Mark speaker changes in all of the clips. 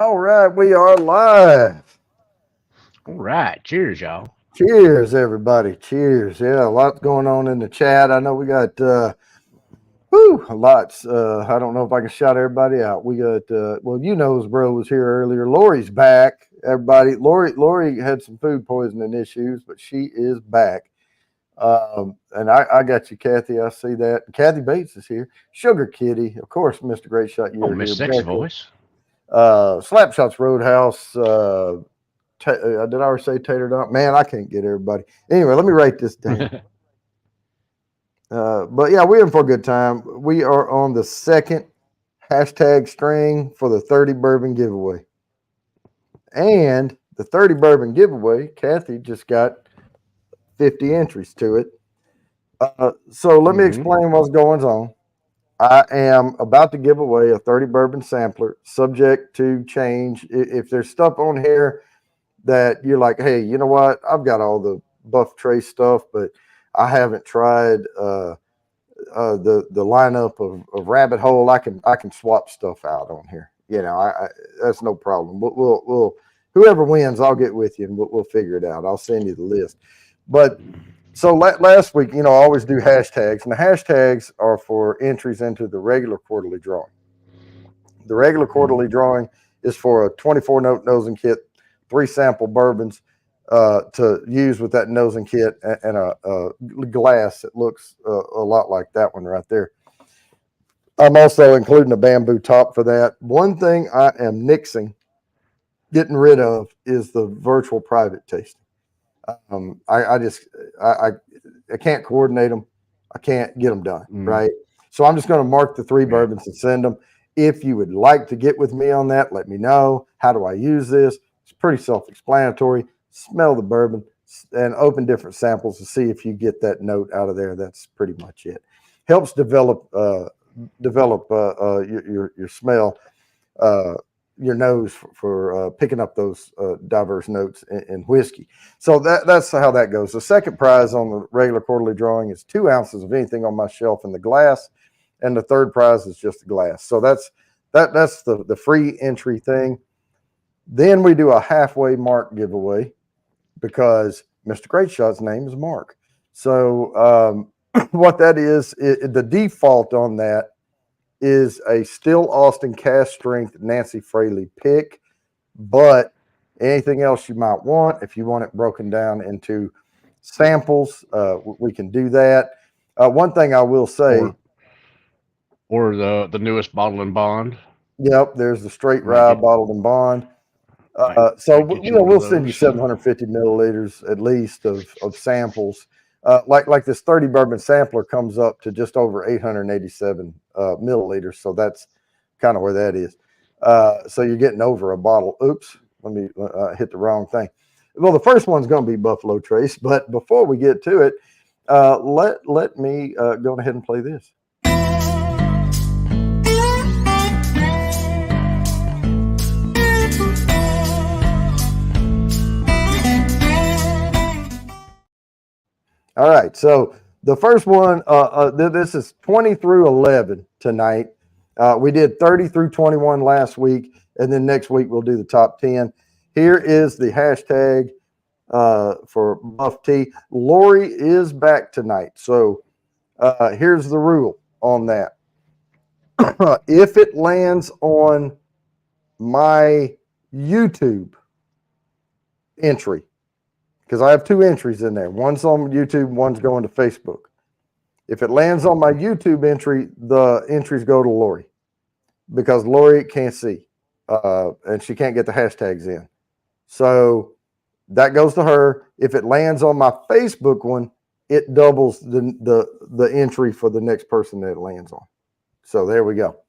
Speaker 1: All right, we are live.
Speaker 2: All right. Cheers, y'all.
Speaker 1: Cheers, everybody. Cheers. Yeah, a lot going on in the chat. I know we got lots. I don't know if I can shout everybody out. We got bro was here earlier. Lori's back. Everybody, Lori had some food poisoning issues, but she is back. And I got you, Kathy. I see that. Kathy Bates is here. Sugar Kitty, of course, Mr. Great Shot,
Speaker 2: Oh,
Speaker 1: you're
Speaker 2: Miss
Speaker 1: here.
Speaker 2: Sexy
Speaker 1: Becca,
Speaker 2: Voice.
Speaker 1: Slapshots Roadhouse. Did I already say Tater Dot? Man, I can't get everybody. Anyway, let me write this down. But yeah, we're in for a good time. We are on the second hashtag string for the 30 bourbon giveaway. And the 30 bourbon giveaway, Kathy just got 50 entries to it. So let me explain what's going on. I am about to give away a 30 bourbon sampler, subject to change. If there's stuff on here that you're like, hey, you know what? I've got all the Buff Trace stuff, but I haven't tried the lineup of Rabbit Hole. I can swap stuff out on here. That's no problem. We'll whoever wins, I'll get with you and we'll figure it out. I'll send you the list. But so last week, I always do hashtags, and the hashtags are for entries into the regular quarterly drawing. The regular quarterly drawing is for a 24 note nosing kit, 3 sample bourbons to use with that nosing kit, and a glass that looks a lot like that one right there. I'm also including a bamboo top for that. One thing I am getting rid of, is the virtual private tasting. I can't coordinate them. I can't get them done, right? So I'm just going to mark the 3 bourbons and send them. If you would like to get with me on that, let me know. How do I use this? It's pretty self-explanatory. Smell the bourbon and open different samples to see if you get that note out of there. That's pretty much it. Helps develop your smell, your nose for picking up those diverse notes in whiskey. So that's how that goes. The second prize on the regular quarterly drawing is 2 ounces of anything on my shelf in the glass, and the third prize is just the glass. So that's the free entry thing. Then we do a halfway mark giveaway because Mr. Great Shot's name is Mark. So what that is, the default on that is a Still Austin cast strength Nancy Fraley pick, but anything else you might want, if you want it broken down into samples, we can do that. One thing I will say,
Speaker 2: or the newest bottle and bond.
Speaker 1: Yep, there's the straight rye bottled and bond. We'll send you 750 milliliters at least of samples. Like this 30 bourbon sampler comes up to just over 887 milliliters. So that's kind of where that is. So you're getting over a bottle. Oops, let me hit the wrong thing. Well, the first one's going to be Buffalo Trace, but before we get to it, let me go ahead and play this. All right, so the first one, this is 20 through 11 tonight. We did 30 through 21 last week, and then next week we'll do the top 10. Here is the hashtag for Buff Tea. Lori is back tonight, so here's the rule on that. If it lands on my YouTube entry, because I have 2 entries in there. One's on YouTube, one's going to Facebook. If it lands on my YouTube entry, the entries go to Lori because Lori can't see and she can't get the hashtags in. So that goes to her. If it lands on my Facebook one, it doubles the entry for the next person that it lands on. So there we go.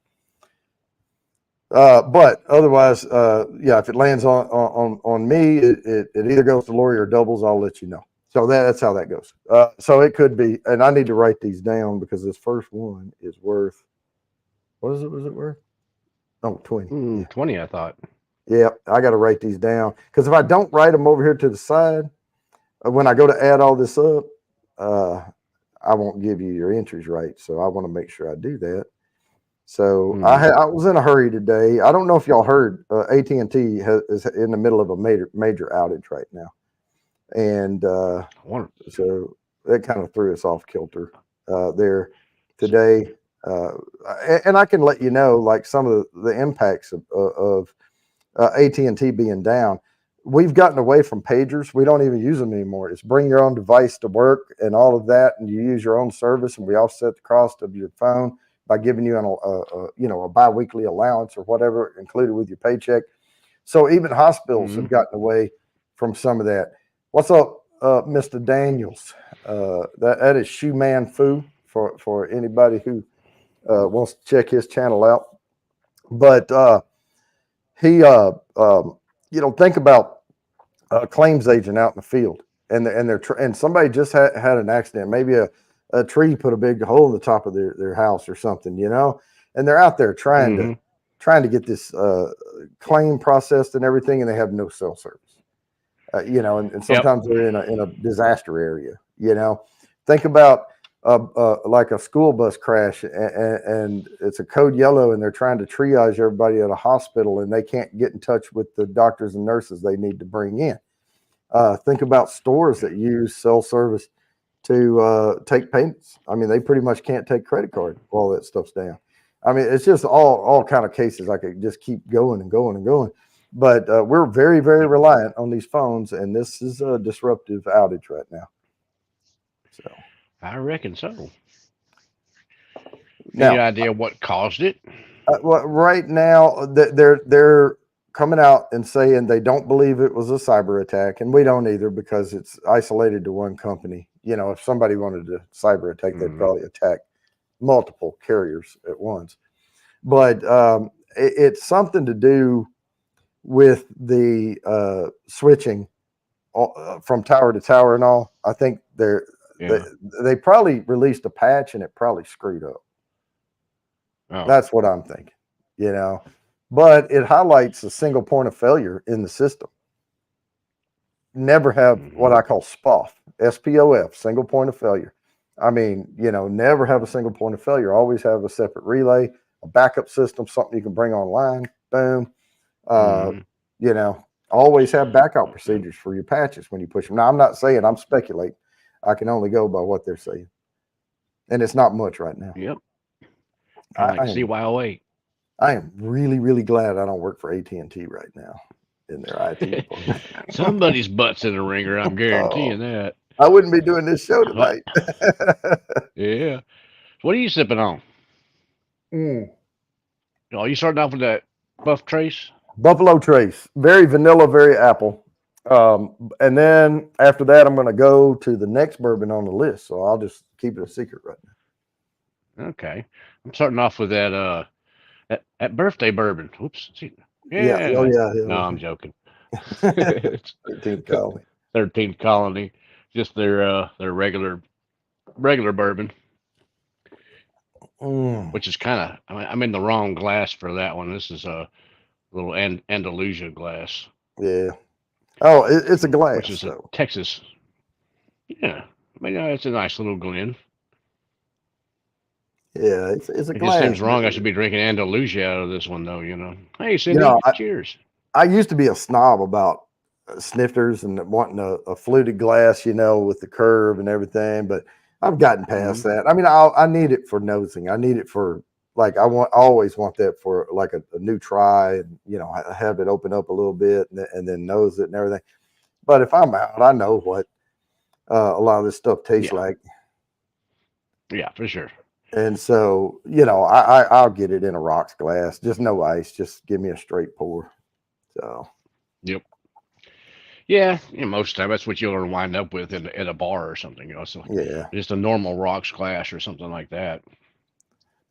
Speaker 1: But otherwise, if it lands on me, it either goes to Lori or doubles. I'll let you know. So that's how that goes. So it could be, and I need to write these down because this first one is worth, what is it? Was it worth? Oh, 20.
Speaker 2: 20, I thought.
Speaker 1: Yeah, I got to write these down because if I don't write them over here to the side, when I go to add all this up, I won't give you your entries right. So I want to make sure I do that. So
Speaker 2: Mm.
Speaker 1: I was in a hurry today. I don't know if y'all heard, AT&T is in the middle of a major outage right now, and
Speaker 2: I wonder.
Speaker 1: so that kind of threw us off kilter there today. Uh, and I can let you know, like, some of the impacts of AT&T being down. We've gotten away from pagers. We don't even use them anymore. It's bring your own device to work and all of that, and you use your own service, and we offset the cost of your phone by giving you a biweekly allowance or whatever included with your paycheck. So even hospitals have
Speaker 2: Mm.
Speaker 1: gotten away from some of that. What's up, Mr. Daniels? That is Shoe Man Fu for anybody who wants to check his channel out. But he, think about a claims agent out in the field, and somebody just had an accident. Maybe a tree put a big hole in the top of their house or something, and they're out there
Speaker 2: Mm.
Speaker 1: trying to get this claim processed and everything, and they have no cell service. And
Speaker 2: Yep.
Speaker 1: sometimes they're in a disaster area. Think about like a school bus crash, and it's a code yellow, and they're trying to triage everybody at a hospital, and they can't get in touch with the doctors and nurses they need to bring in. Think about stores that use cell service to take payments. I mean, they pretty much can't take credit card while that stuff's down. I mean, it's just all kind of cases. I could just keep going and going and going. But we're very, very
Speaker 2: Yep.
Speaker 1: reliant on these phones, and this is a disruptive outage right now. So
Speaker 2: I reckon so. Any
Speaker 1: now,
Speaker 2: idea what caused it?
Speaker 1: well, right now they're coming out and saying they don't believe it was a cyber attack, and we don't either because it's isolated to one company. If somebody wanted to cyber attack, they'd
Speaker 2: Mm.
Speaker 1: probably attack multiple carriers at once. But it's something to do with the switching from tower to tower and all. I think they
Speaker 2: Yeah.
Speaker 1: they probably released a patch and it probably screwed up.
Speaker 2: Oh.
Speaker 1: That's what I'm thinking. You know, but it highlights a single point of failure in the system. Never have what
Speaker 2: Mm-hmm.
Speaker 1: I call SPOF, single point of failure. I mean, never have a single point of failure. Always have a separate relay, a backup system, something you can bring online. Boom. Uh,
Speaker 2: Mm-hmm.
Speaker 1: always have backup procedures for your patches when you push them. Now, I'm not saying, I'm speculating. I can only go by what they're saying, and it's not much right now.
Speaker 2: Yep. Kind
Speaker 1: I,
Speaker 2: of
Speaker 1: I
Speaker 2: like
Speaker 1: am
Speaker 2: CYOA.
Speaker 1: I am really really glad I don't work for AT&T right now in their IT department.
Speaker 2: Somebody's butt's in the ringer. I'm
Speaker 1: Oh,
Speaker 2: guaranteeing that.
Speaker 1: I wouldn't be doing this show
Speaker 2: What?
Speaker 1: tonight.
Speaker 2: Yeah. What are you sipping on?
Speaker 1: Mm.
Speaker 2: Oh, you starting off with that Buff Trace?
Speaker 1: Buffalo Trace, very vanilla, very apple. And then after that, I'm going to go to the next bourbon on the list. So I'll just keep it a secret right
Speaker 2: Okay. I'm starting off with that birthday bourbon. Oops. See,
Speaker 1: now. Yeah. Oh,
Speaker 2: yeah. No, I'm
Speaker 1: yeah.
Speaker 2: joking.
Speaker 1: Yeah.
Speaker 2: It's
Speaker 1: 13th colony.
Speaker 2: 13th Colony. Just their regular bourbon,
Speaker 1: Mm,
Speaker 2: which is kind of I'm in the wrong glass for that one. This is a little Andalusia glass,
Speaker 1: yeah. Oh, it's a
Speaker 2: which
Speaker 1: glass
Speaker 2: is a
Speaker 1: though.
Speaker 2: Texas. Yeah. I mean, it's a nice little Glen.
Speaker 1: Yeah, it's a
Speaker 2: It just
Speaker 1: glass.
Speaker 2: seems wrong. I should be drinking Andalusia out of this one, though. Hey,
Speaker 1: You
Speaker 2: Cindy,
Speaker 1: know, I,
Speaker 2: cheers.
Speaker 1: I used to be a snob about snifters and wanting a fluted glass, with the curve and everything. But I've gotten past
Speaker 2: Mm,
Speaker 1: that. I mean, I need it for nosing. I need it for, like, I always want that for like a new try, and have it open up a little bit and then nose it and everything. But if I'm out, I know what a lot of this stuff tastes
Speaker 2: yeah,
Speaker 1: like.
Speaker 2: yeah, for sure.
Speaker 1: And so, I'll get it in a rocks glass, just no ice. Just give me a straight pour. So,
Speaker 2: Yep. Yeah, most of the time that's what you'll wind up with at a bar or something. So
Speaker 1: yeah.
Speaker 2: just a normal rocks glass or something like that.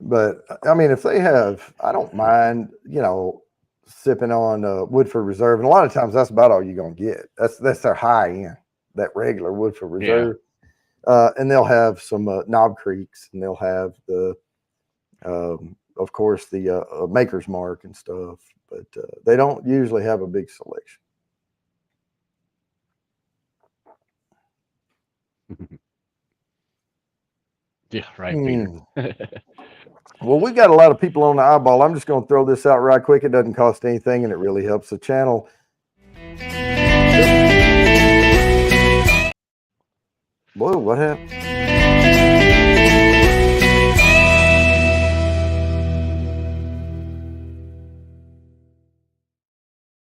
Speaker 1: But I mean, if they have, I don't mind, sipping on Woodford Reserve. And a lot of times that's about all you're going to get. That's their high end, that regular Woodford
Speaker 2: Yeah.
Speaker 1: Reserve. And they'll have some Knob Creeks, and they'll have of course, the Maker's Mark and stuff. But they don't usually have a big selection.
Speaker 2: Yeah, right, Peter.
Speaker 1: Mm. Well, we got a lot of people on the eyeball. I'm just going to throw this out right quick. It doesn't cost anything, and it really helps the channel. Whoa, what happened?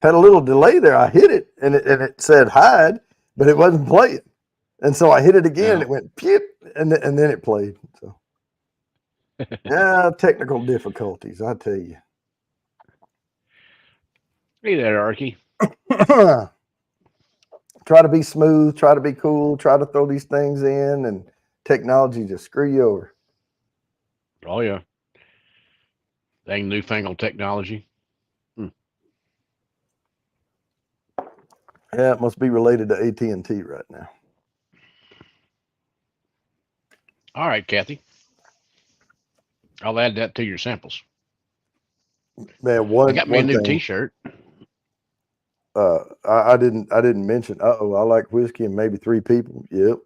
Speaker 1: Had a little delay there. I hit it, and it said hide, but it wasn't playing. And so I hit it again, and it went pew, and then it played. So, yeah, technical difficulties, I tell you.
Speaker 2: Hey there, Arky.
Speaker 1: Try to be smooth, try to be cool, try to throw these things in, and technology just screw you over.
Speaker 2: Oh yeah, dang newfangled technology.
Speaker 1: Yeah, it must be related to AT&T right now.
Speaker 2: All right, Kathy. I'll add that to your samples.
Speaker 1: Man,
Speaker 2: I
Speaker 1: one
Speaker 2: got me a
Speaker 1: one
Speaker 2: new
Speaker 1: thing
Speaker 2: T-shirt.
Speaker 1: I didn't mention. I like whiskey and maybe 3 people. Yep,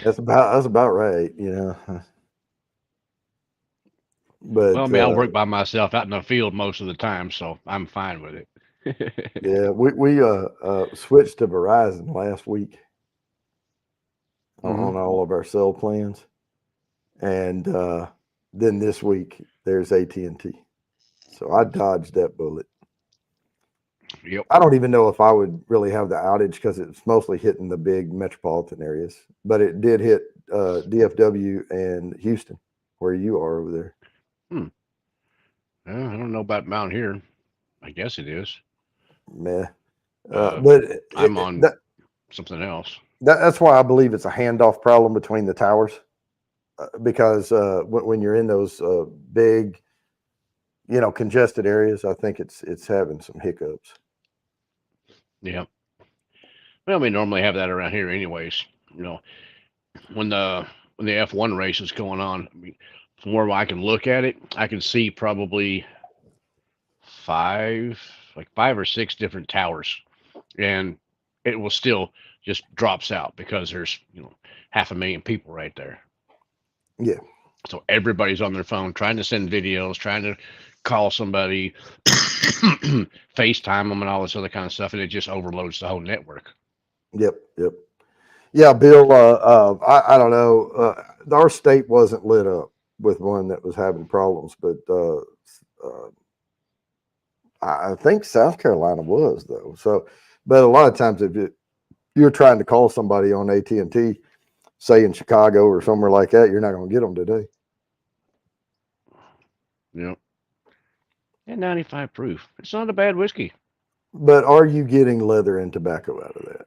Speaker 1: that's about right. You know,
Speaker 2: Well, I
Speaker 1: but
Speaker 2: mean, I work by myself out in the field most of the time, so I'm fine with it.
Speaker 1: yeah, we switched to Verizon last week on all of our cell plans, and then this week there's AT&T. So I dodged that bullet.
Speaker 2: Yep.
Speaker 1: I don't even know if I would really have the outage because it's mostly hitting the big metropolitan areas, but it did hit DFW and Houston, where you are over there.
Speaker 2: Well, I don't know about Mount here. I guess it is.
Speaker 1: Meh.
Speaker 2: Uh,
Speaker 1: But
Speaker 2: I'm on something else.
Speaker 1: that's why I believe it's a handoff problem between the towers, because when you're in those big, congested areas, I think it's having some hiccups.
Speaker 2: Yeah. Well, we normally have that around here, anyways. You know, when the F1 race is going on, I mean, from where I can look at it, I can see probably like 5 or 6 different towers, and it will still just drops out because there's 500,000 people right there.
Speaker 1: Yeah.
Speaker 2: So everybody's on their phone trying to send videos, trying to call somebody, FaceTime them, and all this other kind of stuff, and it just overloads the whole network.
Speaker 1: Yep. Yep. Yeah, Bill. I don't know. Our state wasn't lit up with one that was having problems, but I think South Carolina was though. So, but a lot of times if you're trying to call somebody on AT&T, say in Chicago or somewhere like that, you're not going to get them today.
Speaker 2: Yep. And 95 proof. It's not a bad whiskey.
Speaker 1: But are you getting leather and tobacco out of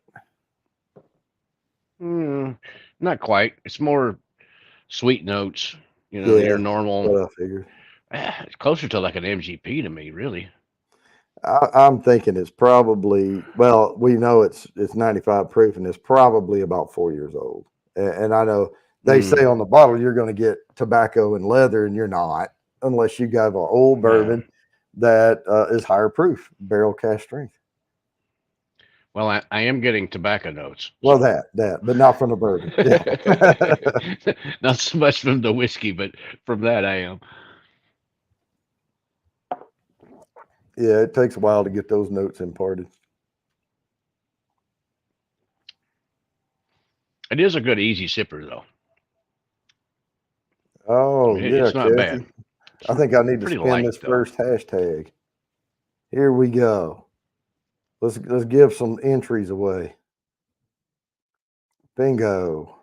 Speaker 1: that?
Speaker 2: Not quite. It's more sweet notes.
Speaker 1: Yeah,
Speaker 2: Your normal.
Speaker 1: what I figured.
Speaker 2: It's closer to like an MGP to me, really.
Speaker 1: I'm thinking it's probably, well, we know it's 95 proof, and it's probably about 4 years old. And I know they say on the bottle you're going to get tobacco and leather, and you're not, unless you got an old bourbon that is higher proof, barrel cask strength.
Speaker 2: Well, I am getting tobacco notes.
Speaker 1: Well, that, but not from the bourbon. Yeah.
Speaker 2: Not so much from the whiskey, but from that I am.
Speaker 1: Yeah, it takes a while to get those notes imparted.
Speaker 2: It is a good easy sipper, though.
Speaker 1: Oh, yeah,
Speaker 2: It's not
Speaker 1: Kathy.
Speaker 2: bad.
Speaker 1: I think I need to
Speaker 2: Pretty
Speaker 1: spin
Speaker 2: light,
Speaker 1: this
Speaker 2: though.
Speaker 1: first hashtag. Here we go. Let's give some entries away. Bingo.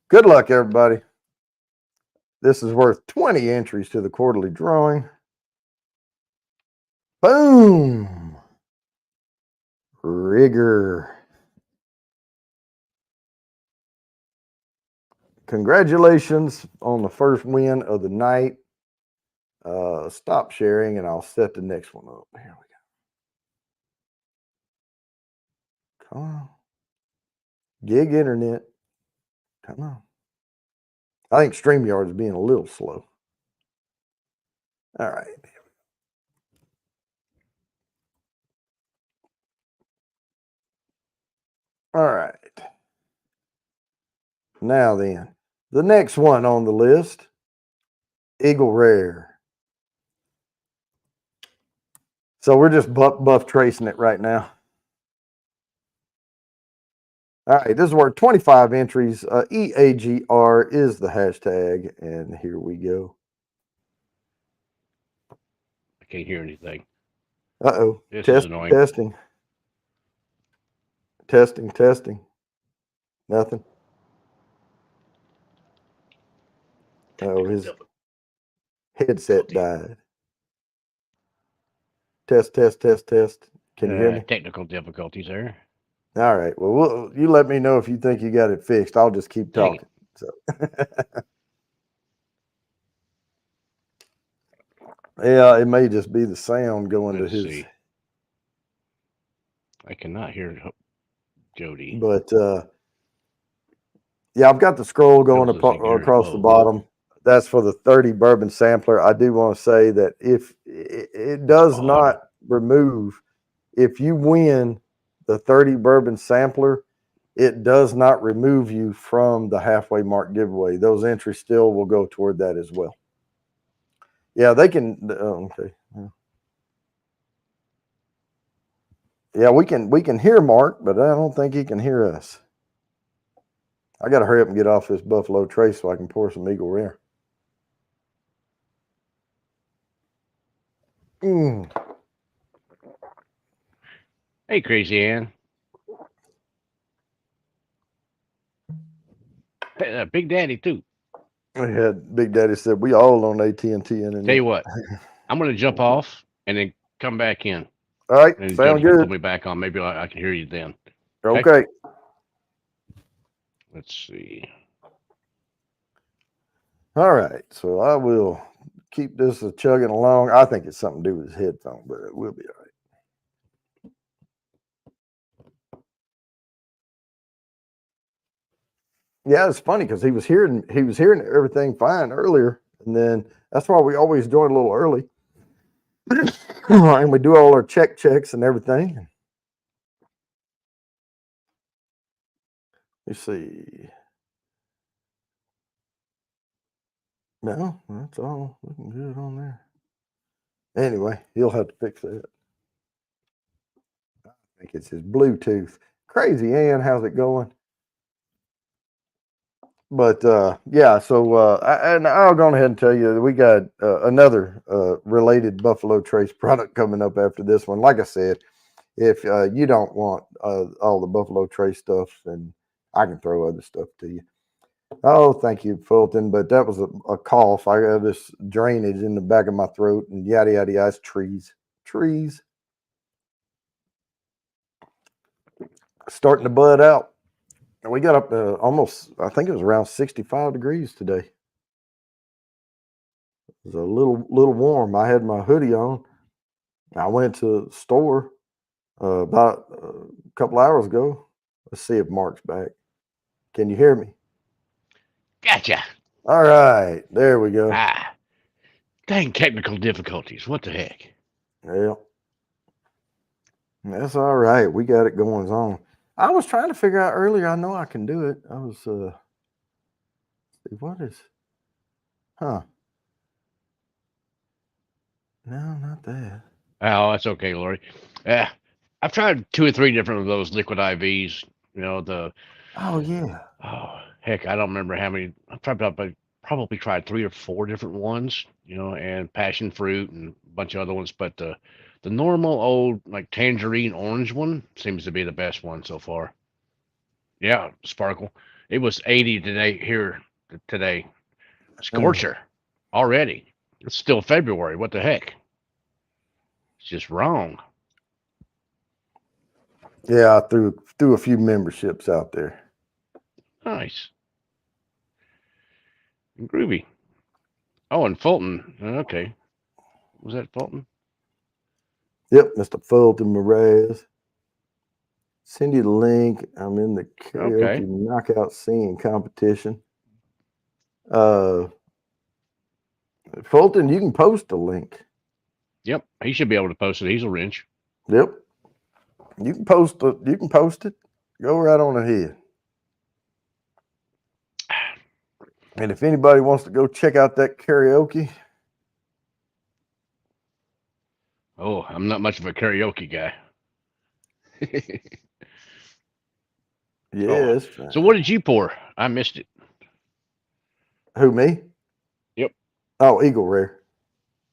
Speaker 1: Good luck, everybody. This is worth 20 entries to the quarterly drawing. Boom. Rigger. Congratulations on the first win of the night. Stop sharing and I'll set the next one up. Here we go. Come on. Gig internet. Come on. I think StreamYard is being a little slow. All right. All right. Now then, The next one on the list, Eagle Rare. So we're just buff tracing it right now. All right, this is where 25 entries. EAGR is the hashtag, and here we go.
Speaker 2: I can't hear anything.
Speaker 1: Uh-oh.
Speaker 2: This is annoying.
Speaker 1: Testing. Nothing. Oh, his headset died. Test. Can you hear me?
Speaker 2: Technical difficulties there.
Speaker 1: All right. Well, you let me know if you think you got it fixed. I'll just keep
Speaker 2: Dang
Speaker 1: talking. So, yeah, it may just be the sound going
Speaker 2: Let's
Speaker 1: to his.
Speaker 2: See. I cannot hear Jody.
Speaker 1: But yeah, I've got the scroll going across the bottom. That's for the 30 bourbon sampler. I do want to say that if it does not remove, if you win the 30 bourbon sampler, it does not remove you from the halfway mark giveaway. Those entries still will go toward that as well. Yeah, they can. Okay. Yeah, we can hear Mark, but I don't think he can hear us. I got to hurry up and get off this Buffalo Trace so I can pour some Eagle Rare.
Speaker 2: Hey, Crazy Ann. Big Daddy too.
Speaker 1: We had Big Daddy said we all on AT&T internet.
Speaker 2: Tell you what, I'm going to jump off and then come back in.
Speaker 1: All right,
Speaker 2: and
Speaker 1: sound
Speaker 2: Jody
Speaker 1: good.
Speaker 2: Can put me back on. Maybe I can hear you then.
Speaker 1: Okay.
Speaker 2: Let's see.
Speaker 1: All right, so I will keep this chugging along. I think it's something to do with his headphone, but it will be all right. Yeah, it's funny because he was hearing everything fine earlier, and then that's why we always join a little early, and we do all our checks and everything. Let's see. No, that's all looking good on there. Anyway, he'll have to fix that. I think it's his Bluetooth. Crazy Ann, how's it going? But yeah, so I'll go ahead and tell you we got another related Buffalo Trace product coming up after this one. Like I said, if you don't want all the Buffalo Trace stuff, then I can throw other stuff to you. Oh, thank you, Fulton. But that was a cough. I got this drainage in the back of my throat and yada yada yada. It's trees starting to bud out. And we got up to almost, I think it was around 65 degrees today. It was a little warm. I had my hoodie on. I went to the store about a couple hours ago. Let's see if Mark's back. Can you hear me?
Speaker 2: Gotcha.
Speaker 1: All right, there we go.
Speaker 2: Dang technical difficulties. What the heck?
Speaker 1: Yeah, that's all right. We got it going on. I was trying to figure out earlier. I know I can do it. I was what is? Huh? No, not that.
Speaker 2: Oh, that's okay, Lori. I've tried 2 or 3 different of those liquid IVs. You know the.
Speaker 1: Oh yeah.
Speaker 2: Oh heck, I don't remember how many. I've probably tried 3 or 4 different ones. You know, and passion fruit and a bunch of other ones, but the normal old like tangerine orange one seems to be the best one so far. Yeah, sparkle. It was 80 today. Scorcher already. It's still February. What the heck? It's just wrong.
Speaker 1: Yeah, I threw a few memberships out there.
Speaker 2: Nice. Groovy. Oh, and Fulton. Okay. Was that Fulton?
Speaker 1: Yep, Mr. Fulton Mraz. Send you the link. I'm in the karaoke knockout singing competition. Fulton, you can post a link.
Speaker 2: Yep, he should be able to post it. He's a wrench.
Speaker 1: Yep, you can post it. You can post it. Go right on ahead. And if anybody wants to go check out that karaoke,
Speaker 2: Oh, I'm not much of a karaoke guy.
Speaker 1: yeah,
Speaker 2: Oh,
Speaker 1: it's
Speaker 2: so
Speaker 1: fine.
Speaker 2: what did you pour? I missed it.
Speaker 1: Who, me?
Speaker 2: Yep,
Speaker 1: Oh, Eagle Rare.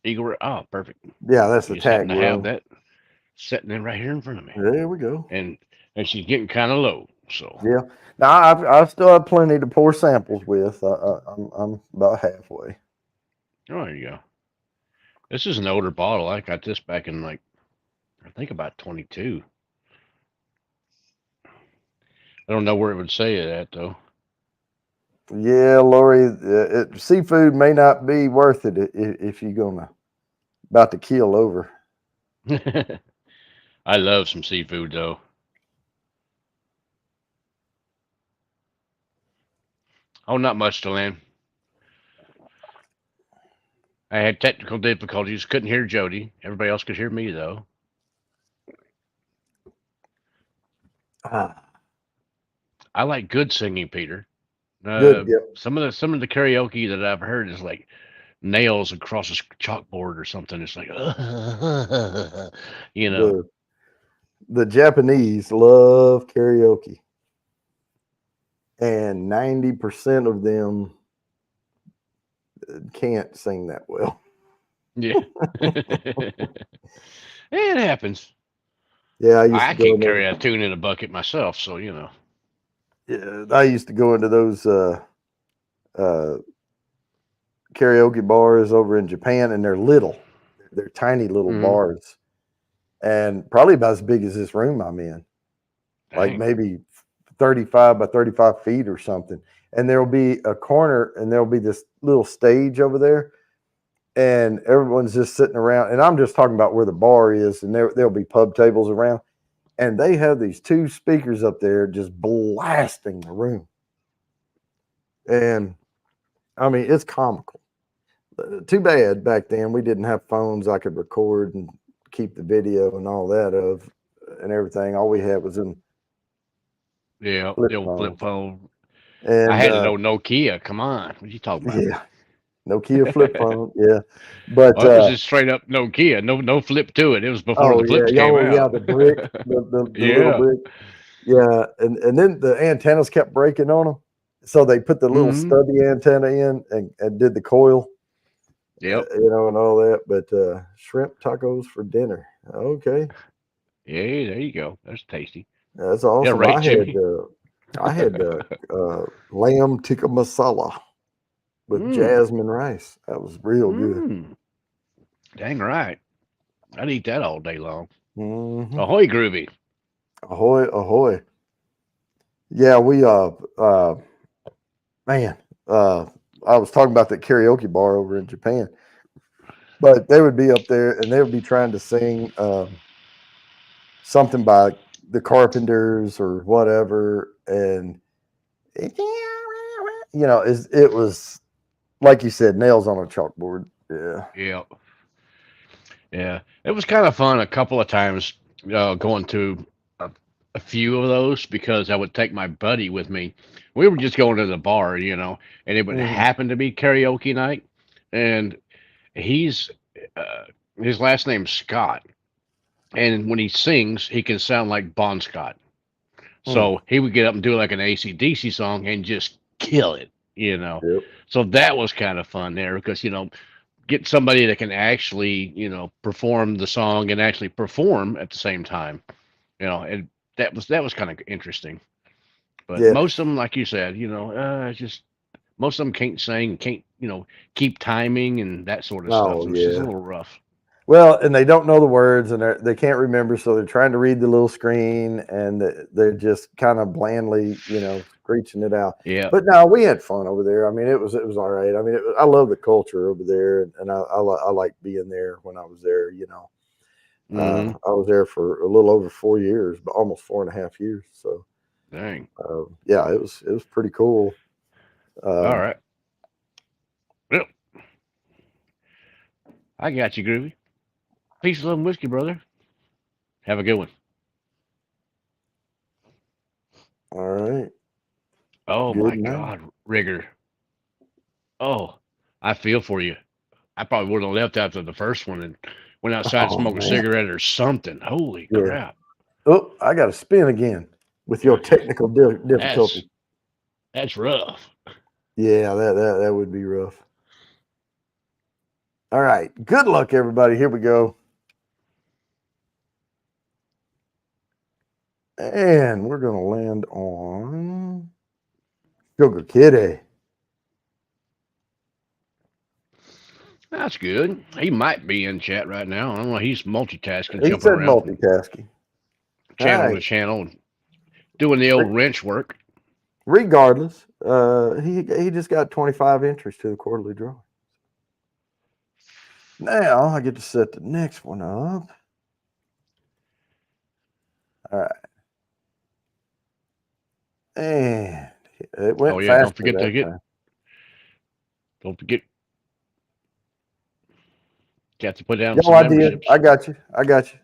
Speaker 2: Eagle. Oh, perfect.
Speaker 1: Yeah, that's the
Speaker 2: You just happen
Speaker 1: tag
Speaker 2: to have
Speaker 1: room.
Speaker 2: that sitting in right here in front of me,
Speaker 1: There we go.
Speaker 2: and she's getting kind of low. So
Speaker 1: Yeah. Now I still have plenty to pour samples with. I'm about halfway.
Speaker 2: oh, there you go. This is an older bottle. I got this back in like I think about 22. I don't know where it would say it at though.
Speaker 1: Yeah, Lori, seafood may not be worth it if you're gonna about to keel over.
Speaker 2: I love some seafood though. Oh, not much to land. I had technical difficulties. Couldn't hear Jody. Everybody else could hear me though.
Speaker 1: Ah,
Speaker 2: I like good singing, Peter.
Speaker 1: good. Yep.
Speaker 2: Some of the karaoke that I've heard is like nails across a chalkboard or something. It's like, you know,
Speaker 1: The the Japanese love karaoke, and 90% of them can't sing that well.
Speaker 2: yeah. It happens.
Speaker 1: Yeah, I used to
Speaker 2: I
Speaker 1: go
Speaker 2: can't
Speaker 1: in there.
Speaker 2: carry a tune in a bucket myself, so you know.
Speaker 1: Yeah, I used to go into those uh, karaoke bars over in Japan, and they're little. They're tiny little
Speaker 2: Mm,
Speaker 1: bars, and probably about as big as this room I'm in, like
Speaker 2: dang.
Speaker 1: maybe 35 by 35 feet or something. And there'll be a corner, and there'll be this little stage over there, and everyone's just sitting around. And I'm just talking about where the bar is, and there'll be pub tables around, and they have these two speakers up there just blasting the room. And I mean, it's comical. Too bad back then we didn't have phones I could record and keep the video and all that of and everything. All we had was in
Speaker 2: Yeah,
Speaker 1: flip
Speaker 2: the old flip
Speaker 1: phones.
Speaker 2: phone. I
Speaker 1: And
Speaker 2: had an old Nokia. Come on, what are you talking about?
Speaker 1: yeah, Nokia flip phone. Yeah. But
Speaker 2: Well, it was just straight up Nokia. No flip to it. It was before
Speaker 1: oh
Speaker 2: the
Speaker 1: yeah,
Speaker 2: flips came
Speaker 1: yeah,
Speaker 2: out.
Speaker 1: the brick, the little
Speaker 2: Yeah.
Speaker 1: brick. Yeah, and then the antennas kept breaking on them. So they put the little
Speaker 2: Hmm.
Speaker 1: stubby antenna in and did the coil,
Speaker 2: Yep.
Speaker 1: and all that. But shrimp tacos for dinner. Okay.
Speaker 2: Yeah, there you go. That's tasty.
Speaker 1: That's
Speaker 2: Yeah,
Speaker 1: awesome.
Speaker 2: right, Jimmy.
Speaker 1: I had lamb tikka masala with
Speaker 2: Mm.
Speaker 1: jasmine rice. That was real good.
Speaker 2: Mm. Dang right. I'd eat that all day long.
Speaker 1: Hmm.
Speaker 2: Ahoy, groovy.
Speaker 1: Ahoy, ahoy! Yeah, we man, uh, I was talking about that karaoke bar over in Japan, but they would be up there and they would be trying to sing something by the Carpenters or whatever, and it was like you said, nails on a chalkboard. Yeah.
Speaker 2: Yeah. Yeah. It was kind of fun a couple of times going to a few of those because I would take my buddy with me. We were just going to the bar, and it would
Speaker 1: Hmm.
Speaker 2: happen to be karaoke night. And he's, uh, his last name's Scott. And when he sings, he can sound like Bon Scott.
Speaker 1: Hmm.
Speaker 2: So he would get up and do like an AC/DC song and just kill it.
Speaker 1: Yep.
Speaker 2: So that was kind of fun there because, get somebody that can actually, perform the song and actually perform at the same time, and that was kind of interesting. But
Speaker 1: Yeah.
Speaker 2: most of them, like you said, it's just most of them can't sing, can't, keep timing and that sort of stuff.
Speaker 1: Oh
Speaker 2: So it's just a
Speaker 1: yeah.
Speaker 2: little rough.
Speaker 1: Well, and they don't know the words, and they can't remember, so they're trying to read the little screen, and they're just kind of blandly, screeching it out.
Speaker 2: Yeah.
Speaker 1: But no, we had fun over there. I mean, it was all right. I mean, I love the culture over there, and I like being there when I was there.
Speaker 2: Hmm.
Speaker 1: I was there for a little over 4 years, but almost 4.5 years. So
Speaker 2: Dang.
Speaker 1: yeah, it was pretty cool.
Speaker 2: All
Speaker 1: Um,
Speaker 2: right. Well, I got you, Groovy. Peace, love, and whiskey, brother. Have a good one.
Speaker 1: all right,
Speaker 2: Oh
Speaker 1: good
Speaker 2: my
Speaker 1: night.
Speaker 2: God, Rigger. Oh, I feel for you. I probably would have left after the first one and went outside and
Speaker 1: Oh
Speaker 2: smoked a
Speaker 1: man.
Speaker 2: cigarette or something. Holy
Speaker 1: Yeah.
Speaker 2: crap.
Speaker 1: Oh, I got to spin again with your technical difficulty.
Speaker 2: That's that's rough.
Speaker 1: Yeah, that would be rough. All right. Good luck, everybody. Here we go. And we're going to land on Sugar Kitty.
Speaker 2: That's good. He might be in chat right now. I don't know. He's multitasking,
Speaker 1: He
Speaker 2: jumping
Speaker 1: said
Speaker 2: around from
Speaker 1: multitasking. All
Speaker 2: channel to
Speaker 1: right.
Speaker 2: channel, doing the old wrench work.
Speaker 1: Regardless, he just got 25 entries to the quarterly draw. Now I get to set the next one up. All right. And it went
Speaker 2: Oh yeah,
Speaker 1: faster that time.
Speaker 2: don't forget, got to put down
Speaker 1: Yo,
Speaker 2: some
Speaker 1: I did.
Speaker 2: memberships.
Speaker 1: I got you. I got you.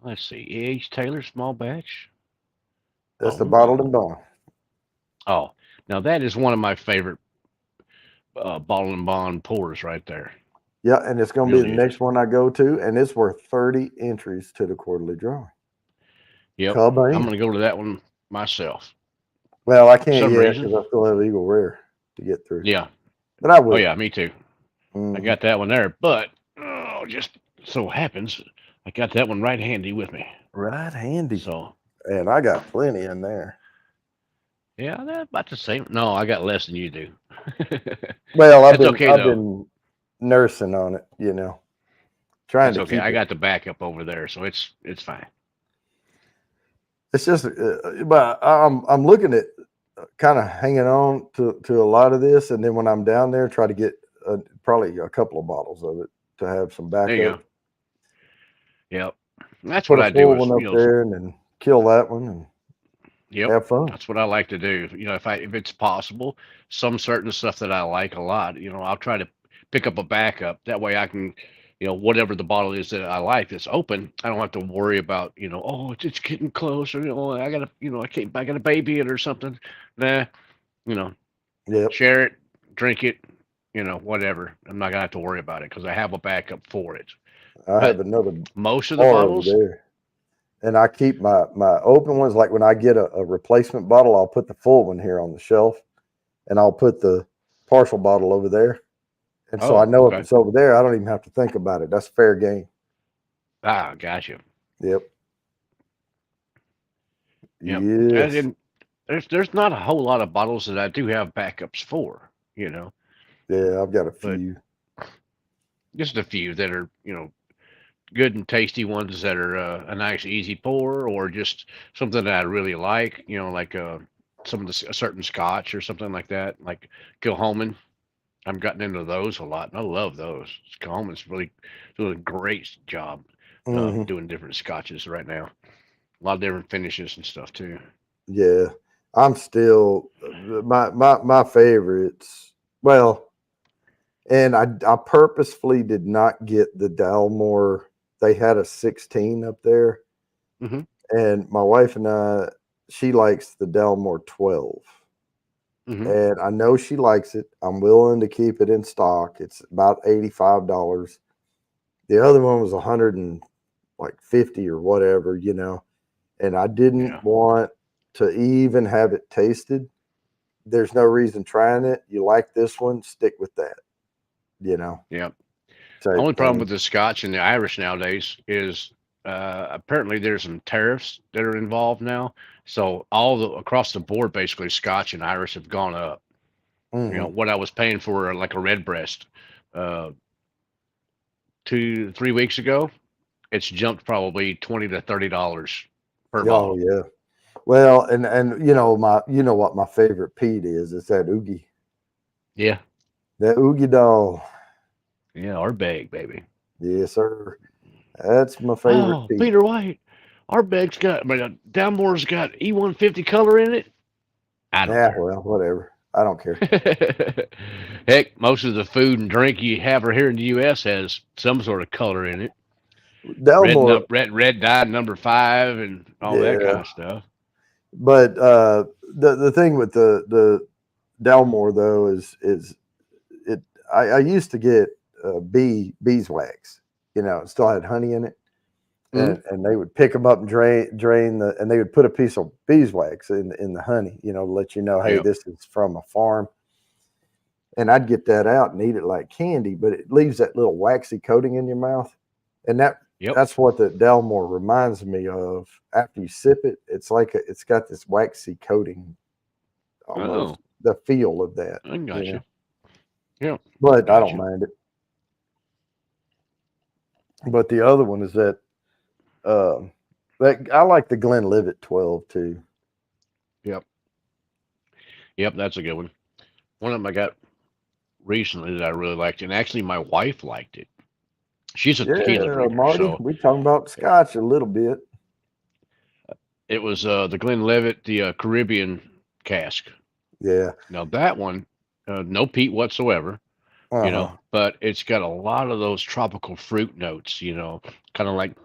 Speaker 2: Let's see, A.H. Taylor, small batch.
Speaker 1: That's the bottled and bond.
Speaker 2: Oh, now that is one of my favorite bottle and bond pours right there.
Speaker 1: Yeah, and it's going to
Speaker 2: Really
Speaker 1: be the
Speaker 2: is.
Speaker 1: next one I go to, and it's worth 30 entries to the quarterly drawing.
Speaker 2: Yep,
Speaker 1: Kabam.
Speaker 2: I'm gonna go to that one myself.
Speaker 1: Well, I
Speaker 2: For
Speaker 1: can't
Speaker 2: some
Speaker 1: yet
Speaker 2: reason.
Speaker 1: because I still have Eagle Rare to get through.
Speaker 2: Yeah.
Speaker 1: But I
Speaker 2: Oh
Speaker 1: will.
Speaker 2: yeah, me too. I got that one there, but just so happens I got that one right handy with me.
Speaker 1: Right handy.
Speaker 2: So,
Speaker 1: and I got plenty in there.
Speaker 2: yeah, that's about the same. No, I got less than you do.
Speaker 1: Well, I've
Speaker 2: That's okay though.
Speaker 1: been nursing on it, you know, trying
Speaker 2: That's
Speaker 1: to
Speaker 2: okay.
Speaker 1: keep
Speaker 2: I
Speaker 1: it.
Speaker 2: got the backup over there, so it's fine.
Speaker 1: It's just, but I'm looking at kind of hanging on to a lot of this, and then when I'm down there, try to get probably a couple of bottles of it to have some
Speaker 2: There you
Speaker 1: backup.
Speaker 2: go. Yep. That's
Speaker 1: Put
Speaker 2: what
Speaker 1: a
Speaker 2: I do
Speaker 1: full
Speaker 2: is,
Speaker 1: one up there, and then kill that one and
Speaker 2: yep.
Speaker 1: have fun.
Speaker 2: That's what I like to do. If it's possible, some certain stuff that I like a lot, I'll try to pick up a backup. That way I can, whatever the bottle is that I like that's open, I don't have to worry about, oh, it's getting close, or I gotta, I gotta baby it or something. Nah, you know,
Speaker 1: Yep.
Speaker 2: share it, drink it, whatever. I'm not gonna have to worry about it because I have a backup for it.
Speaker 1: I have
Speaker 2: But
Speaker 1: another
Speaker 2: most of the
Speaker 1: bar over
Speaker 2: bottles,
Speaker 1: there. And I keep my open ones. Like when I get a replacement bottle, I'll put the full one here on the shelf, and I'll put the partial bottle over there. And so I know if
Speaker 2: okay.
Speaker 1: it's over there, I don't even have to think about it. That's fair game.
Speaker 2: Gotcha.
Speaker 1: Yep.
Speaker 2: Yep.
Speaker 1: Yes.
Speaker 2: And there's not a whole lot of bottles that I do have backups for,
Speaker 1: Yeah, I've got a
Speaker 2: but
Speaker 1: few.
Speaker 2: just a few that are, good and tasty ones that are a nice easy pour, or just something that I really like, like some of a certain scotch or something like that, like Kilhoman. I've gotten into those a lot, and I love those. Kilhoman's really doing a great job
Speaker 1: Hmm.
Speaker 2: doing different scotches right now. A lot of different finishes and stuff too.
Speaker 1: Yeah, I'm still my favorites. Well, and I purposefully did not get the Dalmore. They had a 16 up there,
Speaker 2: Hmm.
Speaker 1: and my wife and I, she likes the Dalmore 12.
Speaker 2: Hmm.
Speaker 1: And I know she likes it. I'm willing to keep it in stock. It's about $85. The other one was 150 or whatever, and I didn't
Speaker 2: Yeah.
Speaker 1: want to even have it tasted. There's no reason trying it. You like this one, stick with that,
Speaker 2: Yeah.
Speaker 1: type
Speaker 2: Only problem
Speaker 1: thing.
Speaker 2: with the Scotch and the Irish nowadays is apparently there's some tariffs that are involved now. So across the board, basically, Scotch and Irish have gone up.
Speaker 1: Hmm.
Speaker 2: What I was paying for like a red breast uh, 2 3 weeks ago, it's jumped probably $20 to $30 per
Speaker 1: Oh
Speaker 2: bottle.
Speaker 1: yeah. Well, and what my favorite peat is. It's that oogie,
Speaker 2: Yeah,
Speaker 1: that oogie doll.
Speaker 2: yeah, our bag, baby.
Speaker 1: Yes, sir. That's my favorite
Speaker 2: Oh,
Speaker 1: peat.
Speaker 2: Peter White, our bag's got, Downmore's got E150 color in it. I don't
Speaker 1: Yeah,
Speaker 2: care.
Speaker 1: well, whatever. I don't care.
Speaker 2: Heck, most of the food and drink you have here in the U.S. has some sort of color in it.
Speaker 1: Delmore,
Speaker 2: Red dye number 5 and all that kind
Speaker 1: yeah.
Speaker 2: of stuff.
Speaker 1: But the thing with the Delmore though is it. I used to get beeswax. You know, it still had honey in it,
Speaker 2: Mm,
Speaker 1: and they would pick them up and drain the, and they would put a piece of beeswax in the honey. You know, to let you know, hey,
Speaker 2: yep.
Speaker 1: this is from a farm. And I'd get that out and eat it like candy, but it leaves that little waxy coating in your mouth, and
Speaker 2: Yep.
Speaker 1: that's what the Delmore reminds me of. After you sip it, it's like it's got this waxy coating, almost
Speaker 2: Oh,
Speaker 1: the feel of that,
Speaker 2: I
Speaker 1: you
Speaker 2: got you.
Speaker 1: know.
Speaker 2: Yep.
Speaker 1: But I
Speaker 2: Got
Speaker 1: don't
Speaker 2: you.
Speaker 1: mind it. But the other one is um, that I like the Glenlivet 12 too.
Speaker 2: Yep. Yep. That's a good one. One of them I got recently that I really liked, and actually my wife liked it. She's a tequila
Speaker 1: Yeah,
Speaker 2: drinker,
Speaker 1: Marty,
Speaker 2: so
Speaker 1: we talking about Scotch a little bit.
Speaker 2: it was the Glenlivet, the Caribbean cask.
Speaker 1: Yeah.
Speaker 2: Now that one, no peat whatsoever,
Speaker 1: Uh huh.
Speaker 2: but it's got a lot of those tropical fruit notes, kind of like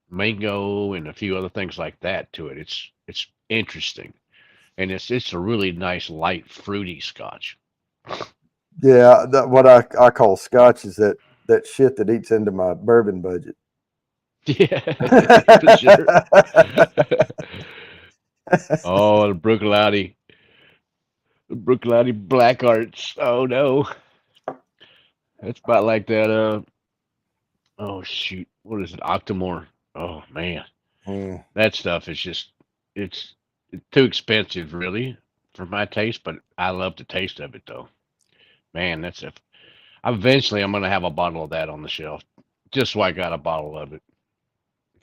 Speaker 2: mango and a few other things like that to it. It's interesting, and it's a really nice light fruity Scotch.
Speaker 1: Yeah, what I call Scotch is that shit that eats into my bourbon budget.
Speaker 2: Yeah, for sure. Oh, the Brookline Black Arts. Oh no, that's about like that. Oh shoot, what is it? Octomore. Oh man,
Speaker 1: Mm,
Speaker 2: that stuff is just it's, it's too expensive, really, for my taste. But I love the taste of it, though. Man, that's a. Eventually, I'm gonna have a bottle of that on the shelf, just so I got a bottle of it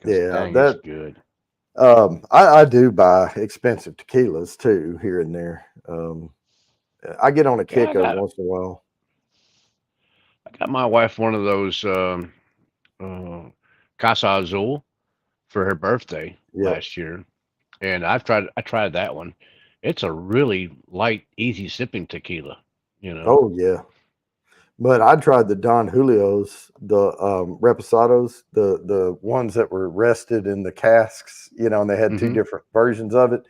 Speaker 2: because
Speaker 1: yeah,
Speaker 2: dang, it's
Speaker 1: that
Speaker 2: good.
Speaker 1: I do buy expensive tequilas too here and there. I get on a
Speaker 2: Yeah,
Speaker 1: kick every once in a while.
Speaker 2: I got my wife one of those uh, Casa Azul for her birthday
Speaker 1: Yep.
Speaker 2: last year, and I tried that one. It's a really light, easy sipping tequila. You know.
Speaker 1: Oh yeah. But I tried the Don Julio's, the Reposados, the ones that were rested in the casks, you know, and they had two
Speaker 2: Mm-hmm.
Speaker 1: different versions of it.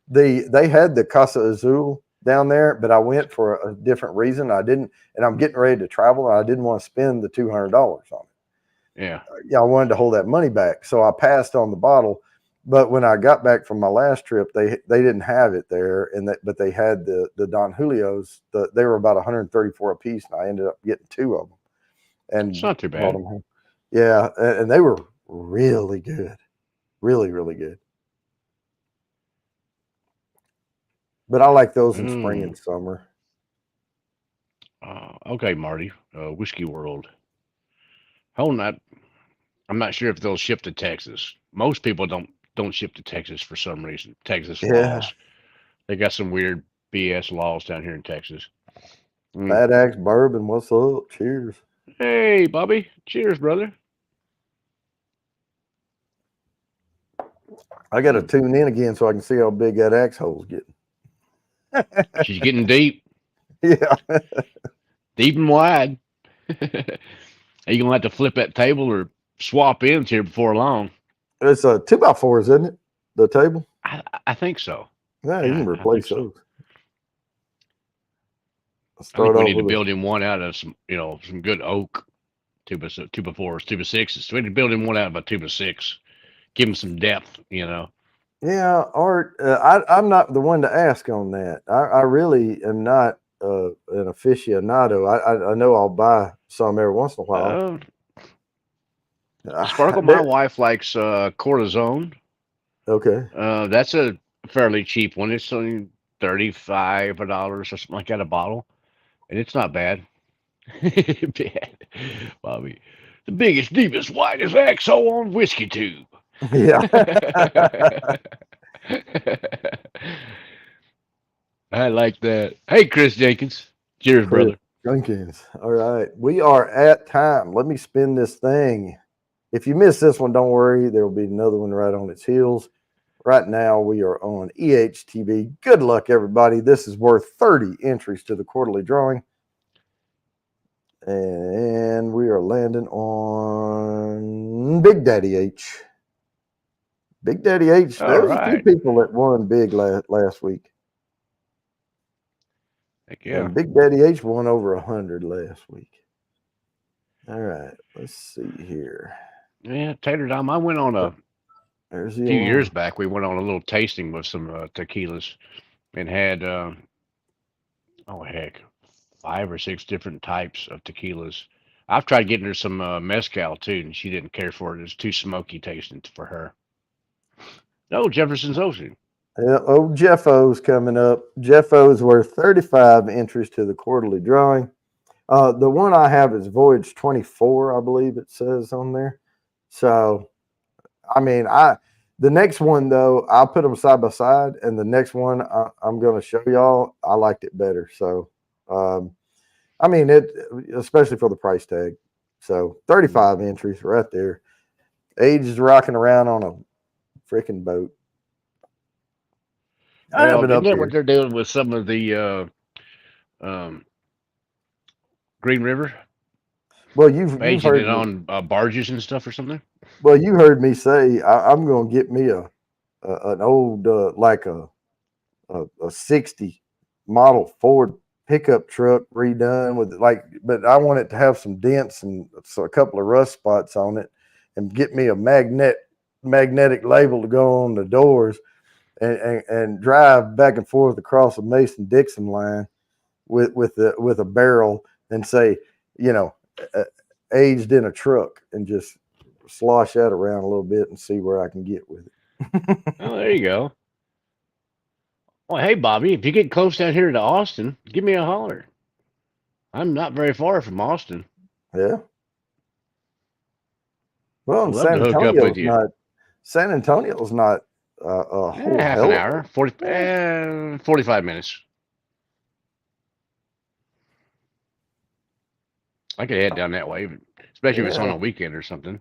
Speaker 1: They had the Casa Azul down there, but I went for a different reason. I didn't, and I'm getting ready to travel, and I didn't want to spend the $200 on it.
Speaker 2: Yeah.
Speaker 1: Yeah, I wanted to hold that money back, so I passed on the bottle. But when I got back from my last trip, they didn't have it there, but they had the Don Julio's. They were about 134 a piece, and I ended up getting two of them
Speaker 2: It's
Speaker 1: and
Speaker 2: not too
Speaker 1: brought
Speaker 2: bad.
Speaker 1: them home. Yeah, and they were really good, really really good. But I like those in spring
Speaker 2: Mm.
Speaker 1: and summer.
Speaker 2: Okay, Marty. Whiskey World. Hold on. I'm not sure if they'll ship to Texas. Most people don't ship to Texas for some reason. Texas
Speaker 1: Yeah,
Speaker 2: laws. They got some weird BS laws down here in Texas. Mm.
Speaker 1: Bad Axe Bourbon. What's up? Cheers.
Speaker 2: Hey, Bobby. Cheers, brother.
Speaker 1: I got to
Speaker 2: Mm.
Speaker 1: tune in again so I can see how big that axe hole's getting.
Speaker 2: She's getting deep,
Speaker 1: Yeah,
Speaker 2: deep and wide. Are you gonna have to flip that table or swap ends here before long?
Speaker 1: it's a 2x4s, isn't it? The table.
Speaker 2: I think so.
Speaker 1: Yeah, you can
Speaker 2: Yeah, I think
Speaker 1: replace
Speaker 2: so.
Speaker 1: those. Let's
Speaker 2: I think
Speaker 1: start
Speaker 2: we
Speaker 1: off
Speaker 2: need to
Speaker 1: with a
Speaker 2: build him one out of some good oak two by fours, two by sixes. We need to build him one out of a two by six. Give him some depth.
Speaker 1: yeah, Art. I'm not the one to ask on that. I really am not an aficionado. I know I'll buy some every once in a while.
Speaker 2: Uh, Sparkle, my
Speaker 1: There-
Speaker 2: wife likes cortisone.
Speaker 1: okay.
Speaker 2: That's a fairly cheap one. It's only $35 or something like that a bottle, and it's not bad. Bad, Bobby. The biggest, deepest, widest axle on whiskey tube.
Speaker 1: Yeah.
Speaker 2: I like that. Hey, Chris Jenkins. Cheers,
Speaker 1: Chris
Speaker 2: brother.
Speaker 1: Jenkins. All right. We are at time. Let me spin this thing. If you missed this one, don't worry. There will be another one right on its heels. Right now, we are on EHTV. Good luck, everybody. This is worth 30 entries to the quarterly drawing. And we are landing on Big Daddy H. Big Daddy H.
Speaker 2: All
Speaker 1: There was a few
Speaker 2: right.
Speaker 1: people that won big last week,
Speaker 2: Heck yeah.
Speaker 1: and Big Daddy H won over 100 last week. All right, let's see here.
Speaker 2: Yeah, Tater Dom. I went on a
Speaker 1: There's the
Speaker 2: few years
Speaker 1: alarm.
Speaker 2: back. We went on a little tasting with some tequilas and had oh heck, 5 or 6 different types of tequilas. I've tried getting her some mezcal too, and she didn't care for it. It was too smoky tasting for her. Oh, Jefferson's Ocean.
Speaker 1: Yeah, old Jeffo's coming up. Jeffo's worth 35 entries to the quarterly drawing. The one I have is Voyage 24, I believe it says on there. So, I mean, the next one though, I'll put them side by side, and the next one I'm going to show y'all. I liked it better. So, I mean, it especially for the price tag. So, 35 entries right there. Age is rocking around on a freaking boat. I have
Speaker 2: Well,
Speaker 1: it
Speaker 2: isn't
Speaker 1: up
Speaker 2: that what
Speaker 1: here.
Speaker 2: they're doing with some of the um, Green River,
Speaker 1: Well, you've
Speaker 2: aging it
Speaker 1: heard me.
Speaker 2: on barges and stuff or something?
Speaker 1: Well, you heard me say I'm going to get me a an old like a 60 model Ford pickup truck redone with like, but I want it to have some dents and so a couple of rust spots on it, and get me a magnetic label to go on the doors, and drive back and forth across the Mason Dixon line with a barrel and say, you know, uh, aged in a truck, and just slosh that around a little bit and see where I can get with it.
Speaker 2: Oh, there you go. Well, hey, Bobby, if you get close down here to Austin, give me a holler. I'm not very far from Austin.
Speaker 1: Yeah. Well,
Speaker 2: I'd
Speaker 1: and
Speaker 2: love to hook up with you.
Speaker 1: San Antonio's not a whole
Speaker 2: Half an
Speaker 1: hell of
Speaker 2: hour,
Speaker 1: a
Speaker 2: 40,
Speaker 1: yeah.
Speaker 2: 45 minutes. I could head down that way, especially if it's on
Speaker 1: Yeah.
Speaker 2: a weekend or something.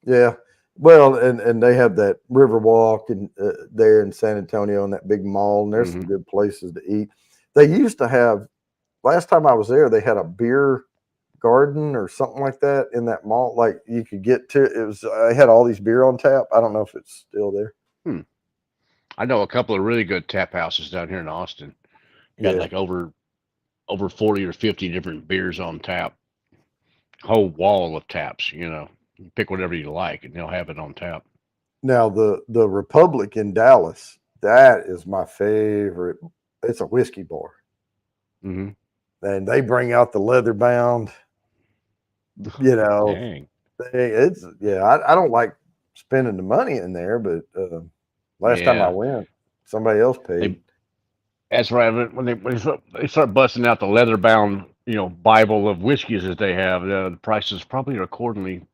Speaker 1: Yeah. Well, and they have that River Walk and there in San Antonio and that big mall, and there's some
Speaker 2: Hmm.
Speaker 1: good places to eat. They used to have last time I was there, they had a beer garden or something like that in that mall. Like you could get to it was I had all these beer on tap. I don't know if it's still there.
Speaker 2: Hmm. I know a couple of really good tap houses down here in Austin. Got
Speaker 1: Yeah.
Speaker 2: like over 40 or 50 different beers on tap. Whole wall of taps. You pick whatever you like, and they'll have it on tap.
Speaker 1: Now the Republic in Dallas, that is my favorite. It's a whiskey bar,
Speaker 2: Hmm.
Speaker 1: and they bring out the leather bound. You know,
Speaker 2: Dang.
Speaker 1: it's yeah. I don't like spending the money in there, but last time I
Speaker 2: Yeah.
Speaker 1: went, somebody else
Speaker 2: They
Speaker 1: paid.
Speaker 2: That's right. When they start busting out the leather bound, Bible of whiskeys that they have, the prices probably are accordingly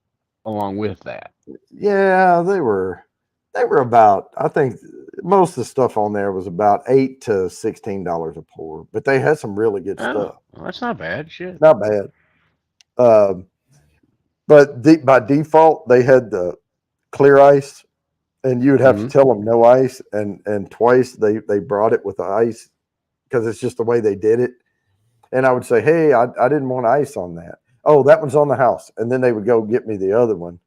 Speaker 2: along with that.
Speaker 1: Yeah, they were about. I think most of the stuff on there was about $8 to $16 a pour, but they had some really good
Speaker 2: Oh,
Speaker 1: stuff.
Speaker 2: well, that's not bad. Shit.
Speaker 1: Not bad. Um, but by default, they had the clear ice, and you would have to
Speaker 2: Hmm.
Speaker 1: tell them no ice, and twice they brought it with the ice because it's just the way they did it. And I would say, hey, I didn't want ice on that. Oh, that one's on the house, and then they would go get me the other one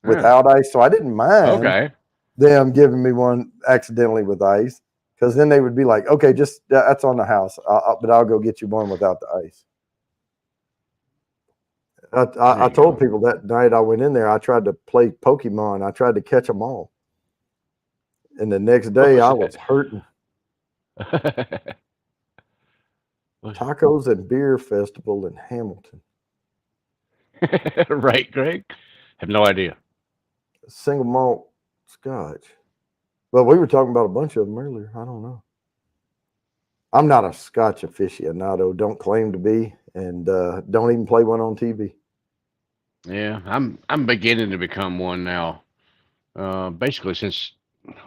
Speaker 2: Yeah.
Speaker 1: without ice. So I didn't mind
Speaker 2: Okay.
Speaker 1: them giving me one accidentally with ice, because then they would be like, okay, just that's on the house, but I'll go get you one without the ice.
Speaker 2: There
Speaker 1: I
Speaker 2: you
Speaker 1: told
Speaker 2: go.
Speaker 1: people that night I went in there, I tried to play Pokemon. I tried to catch them all. And the next
Speaker 2: What
Speaker 1: day
Speaker 2: was
Speaker 1: I
Speaker 2: that?
Speaker 1: was hurting. Tacos and Beer Festival in Hamilton.
Speaker 2: Right, Greg? Have no idea.
Speaker 1: Single malt scotch. Well, we were talking about a bunch of them earlier. I don't know. I'm not a scotch aficionado. Don't claim to be, and don't even play one on TV.
Speaker 2: Yeah, I'm beginning to become one now. Basically since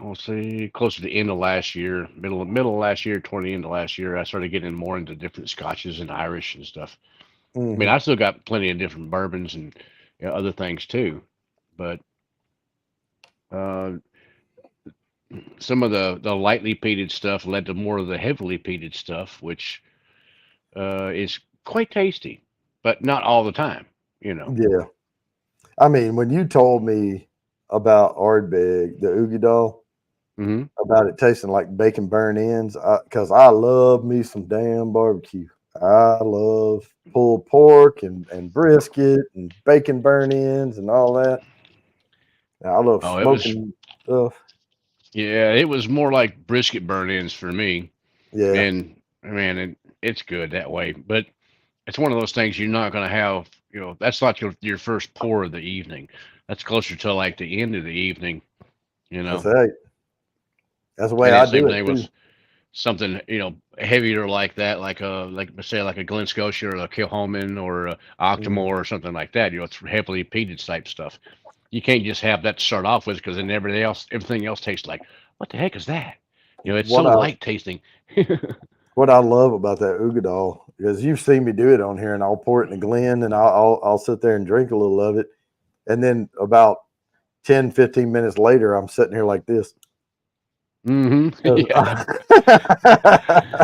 Speaker 2: we'll see closer to the end of last year, middle of last year, toward the end of last year, I started getting more into different scotches and Irish and stuff. I mean,
Speaker 1: Hmm.
Speaker 2: I still got plenty of different bourbons and other things too, but uh, some of the lightly peated stuff led to more of the heavily peated stuff, which is quite tasty, but not all the time.
Speaker 1: Yeah. I mean, when you told me about Ardbeg, the Oogidal,
Speaker 2: Hmm.
Speaker 1: about it tasting like bacon burn ends. Because I love me some damn barbecue. I love pulled pork and brisket and bacon burn ends and all that. I love
Speaker 2: Oh, it was,
Speaker 1: smoking stuff.
Speaker 2: yeah, it was more like brisket burn ins for me.
Speaker 1: Yeah,
Speaker 2: And man, it's good that way. But it's one of those things you're not going to have, that's not your first pour of the evening. That's closer to like the end of the evening, you
Speaker 1: that's
Speaker 2: know.
Speaker 1: right. That's the way
Speaker 2: And
Speaker 1: I
Speaker 2: it's same
Speaker 1: do it
Speaker 2: thing
Speaker 1: too.
Speaker 2: with something, heavier like that, like say like a Glen Scotia or a Kilhoman or a
Speaker 1: Mm.
Speaker 2: Octomore or something like that. It's heavily peated type stuff. You can't just have that to start off with because then everything else tastes like, what the heck is that? It's so
Speaker 1: What I
Speaker 2: light tasting.
Speaker 1: what I love about that Ugadal is you've seen me do it on here, and I'll pour it in a Glen, and I'll sit there and drink a little of it, and then about 10, 15 minutes later, I'm sitting here like this.
Speaker 2: Hmm.
Speaker 1: 'Cause
Speaker 2: Yeah.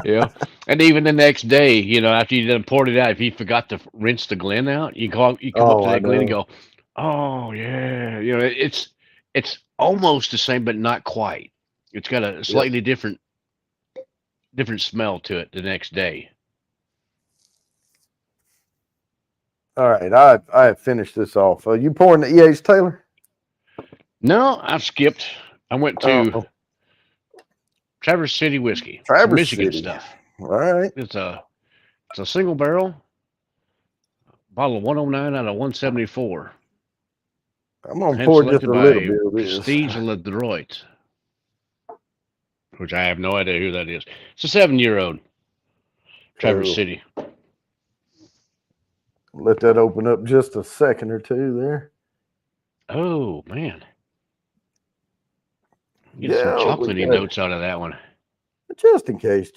Speaker 2: Yeah. And even the next day, after you done poured it out, if you forgot to rinse the Glen out, you come up
Speaker 1: oh,
Speaker 2: to
Speaker 1: I
Speaker 2: that Glen and
Speaker 1: know.
Speaker 2: go, oh yeah, it's almost the same, but not quite. It's got a
Speaker 1: Yep.
Speaker 2: slightly different smell to it the next day.
Speaker 1: All right, I have finished this off. You pouring the EH Taylor?
Speaker 2: No, I've skipped. I went to
Speaker 1: Oh,
Speaker 2: Traverse City whiskey, some
Speaker 1: Traverse
Speaker 2: Michigan
Speaker 1: City.
Speaker 2: stuff.
Speaker 1: All right,
Speaker 2: It's a single barrel bottle of 109 out of 174,
Speaker 1: I'm gonna
Speaker 2: hand
Speaker 1: pour just
Speaker 2: selected
Speaker 1: a little
Speaker 2: by
Speaker 1: bit of this.
Speaker 2: Prestige Ledroit, which I have no idea who that is. It's a 7-year-old Traverse
Speaker 1: Cool.
Speaker 2: City.
Speaker 1: Let that open up just a second or two there.
Speaker 2: Oh man, get some
Speaker 1: Yeah, we
Speaker 2: chocolatey
Speaker 1: got it.
Speaker 2: notes out of that one.
Speaker 1: Just in case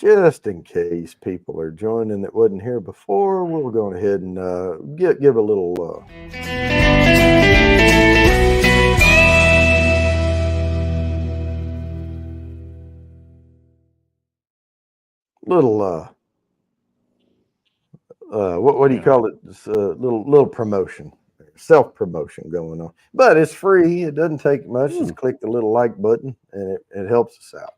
Speaker 1: people are joining that wasn't here before, we'll go ahead and give a little what do you
Speaker 2: Yeah.
Speaker 1: call it? This, little promotion, self promotion going on. But it's free. It doesn't take much.
Speaker 2: Hmm.
Speaker 1: Just click the little like button, and it helps us out.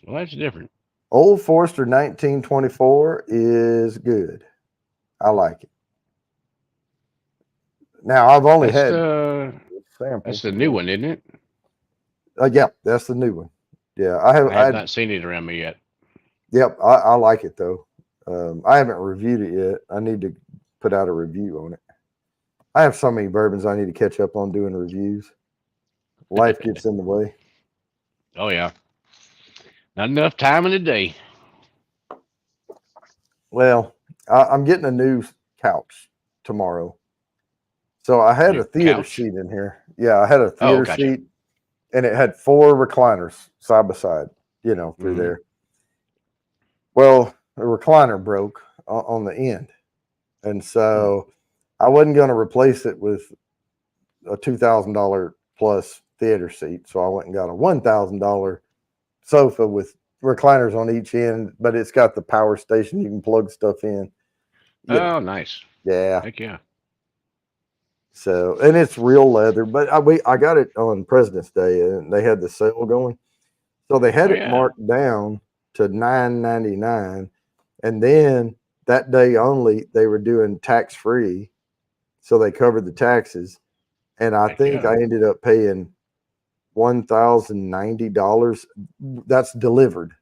Speaker 2: Well, that's different.
Speaker 1: Old Forester 1924 is good. I like it. Now I've only
Speaker 2: That's
Speaker 1: had
Speaker 2: the
Speaker 1: sample.
Speaker 2: that's the new one, isn't it?
Speaker 1: Yeah, that's the new one. Yeah,
Speaker 2: I have not seen it around me yet.
Speaker 1: yep, I like it though. I haven't reviewed it yet. I need to put out a review on it. I have so many bourbons I need to catch up on doing reviews. Life gets in the way.
Speaker 2: Oh yeah, not enough time in the day.
Speaker 1: Well, I'm getting a new couch tomorrow. So I had
Speaker 2: New
Speaker 1: a theater
Speaker 2: couch.
Speaker 1: seat in here. Yeah, I had a
Speaker 2: Oh,
Speaker 1: theater
Speaker 2: gotcha.
Speaker 1: seat and it had four recliners side by side, through
Speaker 2: Hmm.
Speaker 1: there. Well, the recliner broke on the end. And
Speaker 2: Hmm.
Speaker 1: so I wasn't going to replace it with a $2,000 plus theater seat. So I went and got a $1,000 sofa with recliners on each end, but it's got the power station. You can plug stuff in, you know.
Speaker 2: Oh, nice.
Speaker 1: Yeah.
Speaker 2: Heck yeah.
Speaker 1: So, and it's real leather, but I got it on President's Day and they had the sale going. So they had
Speaker 2: Oh
Speaker 1: it
Speaker 2: yeah.
Speaker 1: marked down to $9.99, and then that day only they were doing tax free, so they covered the taxes. And I
Speaker 2: Heck
Speaker 1: think
Speaker 2: yeah.
Speaker 1: I ended up paying $1,090. That's delivered,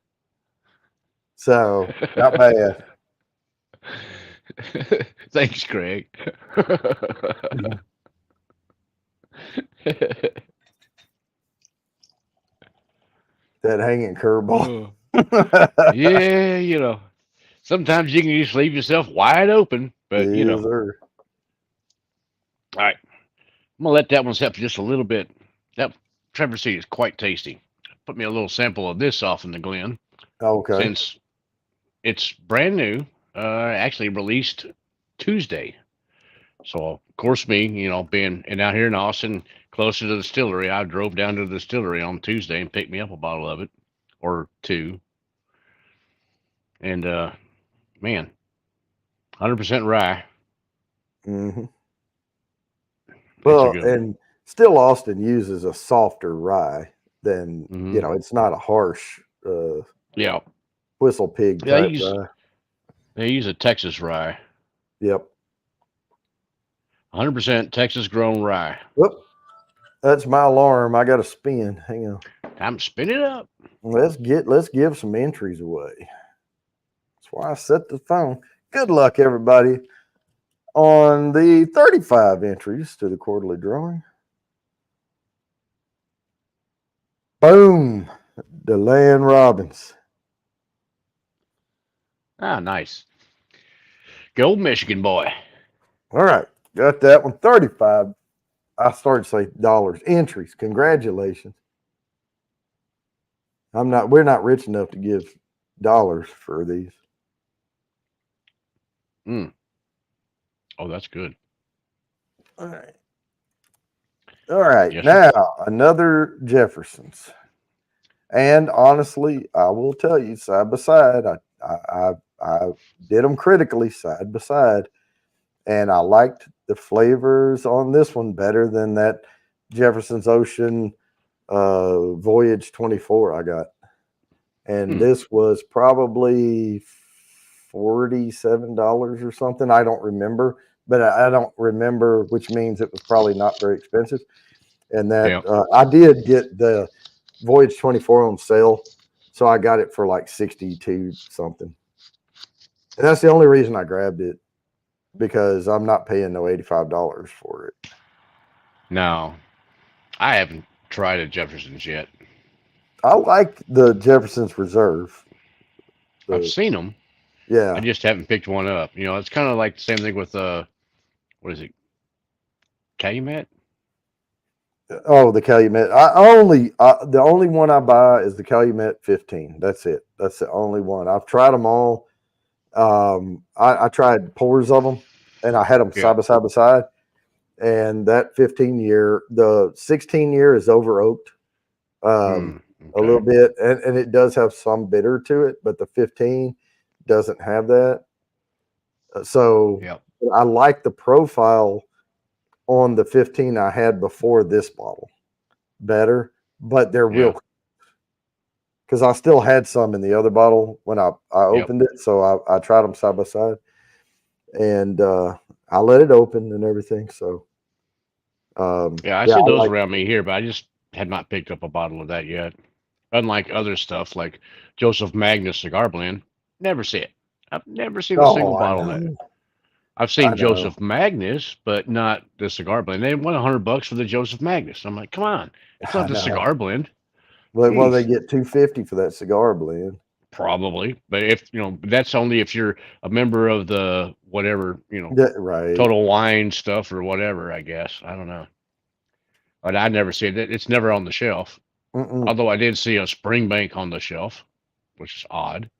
Speaker 1: so not bad.
Speaker 2: Thanks, Greg.
Speaker 1: That hanging curveball.
Speaker 2: Oh, yeah, sometimes you can just leave yourself wide open, but
Speaker 1: Yes, sir.
Speaker 2: all right, I'm gonna let that one set for just a little bit. That Trevor seed is quite tasty. Put me a little sample of this off in the Glen
Speaker 1: Okay.
Speaker 2: since it's brand new. Actually released Tuesday. So of course me, being and out here in Austin, closer to the distillery, I drove down to the distillery on Tuesday and picked me up a bottle of it or two. And man, 100% rye.
Speaker 1: Hmm.
Speaker 2: That's a
Speaker 1: Well,
Speaker 2: good one.
Speaker 1: and still Austin uses a softer rye than,
Speaker 2: Hmm.
Speaker 1: it's not a harsh
Speaker 2: Yeah.
Speaker 1: whistle pig
Speaker 2: Yeah,
Speaker 1: type rye.
Speaker 2: they use a Texas rye.
Speaker 1: Yep.
Speaker 2: 100% Texas grown rye.
Speaker 1: Whoop. That's my alarm. I got to spin. Hang on.
Speaker 2: Time to spin it up.
Speaker 1: Let's give some entries away. That's why I set the phone. Good luck, everybody, on the 35 entries to the quarterly drawing. Boom. DeLand Robbins.
Speaker 2: Ah, nice. Go Michigan boy.
Speaker 1: All right. Got that one. 35. I started to say dollars. Entries. Congratulations. We're not rich enough to give dollars for these.
Speaker 2: Mm. Oh, that's good.
Speaker 1: All right. All right.
Speaker 2: Yes, sir.
Speaker 1: Now, another Jefferson's. And honestly, I will tell you, side by side, I did them critically, side by side, and I liked the flavors on this one better than that Jefferson's Ocean Voyage 24 I got. And this was probably $47 or something. I don't remember, but I don't remember, which means it was probably not very expensive. And that
Speaker 2: Yeah.
Speaker 1: I did get the Voyage 24 on sale, so I got it for like 62 something. And that's the only reason I grabbed it, because I'm not paying no $85 for it.
Speaker 2: No, I haven't tried a Jefferson's yet.
Speaker 1: I like the Jefferson's Reserve.
Speaker 2: I've
Speaker 1: The
Speaker 2: seen them. I
Speaker 1: Yeah.
Speaker 2: just haven't picked one up. It's kind of like the same thing with what is it? Calumet?
Speaker 1: Oh, the Calumet. The only one I buy is the Calumet 15. That's it. That's the only one. I've tried them all. I tried pours of them, and I had them
Speaker 2: Yeah.
Speaker 1: side by side by side. And that 15-year, the 16-year is over oaked
Speaker 2: Mm,
Speaker 1: a little
Speaker 2: okay.
Speaker 1: bit, and it does have some bitter to it, but the 15 doesn't have that. So
Speaker 2: Yep.
Speaker 1: I like the profile on the 15 I had before this bottle better, but they're
Speaker 2: Yeah.
Speaker 1: real, because I still had some in the other bottle when I
Speaker 2: Yep.
Speaker 1: opened it. So I tried them side by side, and I let it open and everything. So
Speaker 2: Yeah, I
Speaker 1: yeah,
Speaker 2: see
Speaker 1: I
Speaker 2: those
Speaker 1: like.
Speaker 2: around me here, but I just have not picked up a bottle of that yet. Unlike other stuff like Joseph Magnus cigar blend, never see it. I've never seen a single
Speaker 1: Oh, I
Speaker 2: bottle of that.
Speaker 1: know,
Speaker 2: I've
Speaker 1: I
Speaker 2: seen
Speaker 1: know.
Speaker 2: Joseph Magnus, but not the cigar blend. They want $100 for the Joseph Magnus. I'm like, come on, it's not
Speaker 1: I
Speaker 2: the
Speaker 1: know.
Speaker 2: cigar blend.
Speaker 1: Well, they
Speaker 2: Jeez,
Speaker 1: get 250 for that cigar blend.
Speaker 2: probably. But if that's only if you're a member of the whatever
Speaker 1: Yeah, right.
Speaker 2: Total Wine stuff or whatever. I guess I don't know. But I never see it. It's never on the shelf.
Speaker 1: Mm-mm.
Speaker 2: Although I did see a Springbank on the shelf, which is odd.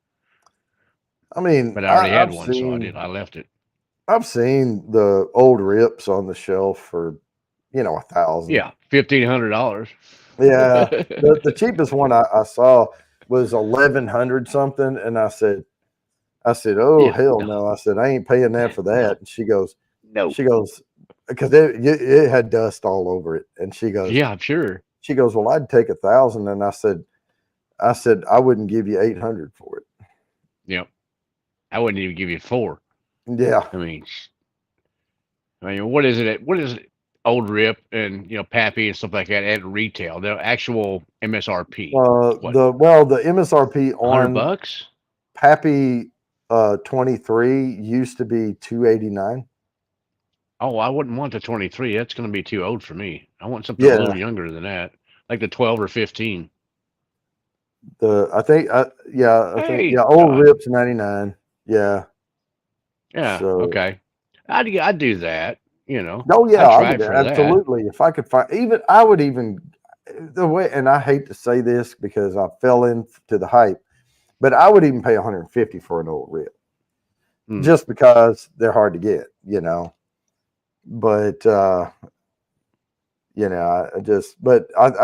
Speaker 1: I mean,
Speaker 2: But I already
Speaker 1: I,
Speaker 2: had
Speaker 1: I've
Speaker 2: one, so
Speaker 1: seen
Speaker 2: I left it.
Speaker 1: I've seen the old rips on the shelf for 1,000.
Speaker 2: Yeah, $1,500.
Speaker 1: Yeah, the cheapest one I saw was 1,100 something, and I said, oh
Speaker 2: Yeah,
Speaker 1: hell
Speaker 2: no,
Speaker 1: no! I said I ain't paying that for that.
Speaker 2: no,
Speaker 1: And
Speaker 2: no.
Speaker 1: she goes, because it had dust all over it, and
Speaker 2: Yeah, I'm sure.
Speaker 1: she goes, well, I'd take 1,000, and I said I wouldn't give you 800 for it.
Speaker 2: Yep. I wouldn't even give you four.
Speaker 1: Yeah,
Speaker 2: I mean, what is it? What is it? Old Rip and Pappy and stuff like that at retail. The actual MSRP. What?
Speaker 1: the MSRP
Speaker 2: hundred
Speaker 1: on
Speaker 2: bucks?
Speaker 1: Pappy 23 used to be 289.
Speaker 2: Oh, I wouldn't want the 23. That's going to be too old for me. I want something a little
Speaker 1: Yeah,
Speaker 2: younger than that, like the 12 or 15.
Speaker 1: I think
Speaker 2: Hey,
Speaker 1: yeah, old
Speaker 2: Todd.
Speaker 1: Rips 99. Yeah.
Speaker 2: Yeah.
Speaker 1: So,
Speaker 2: Okay. I'd do that.
Speaker 1: oh yeah,
Speaker 2: I'd
Speaker 1: I
Speaker 2: try
Speaker 1: would
Speaker 2: it for that.
Speaker 1: absolutely, if I could find, even I would even, the way, and I hate to say this because I fell into the hype, but I would even pay 150 for an old Rip,
Speaker 2: Hmm.
Speaker 1: just because they're hard to get. But I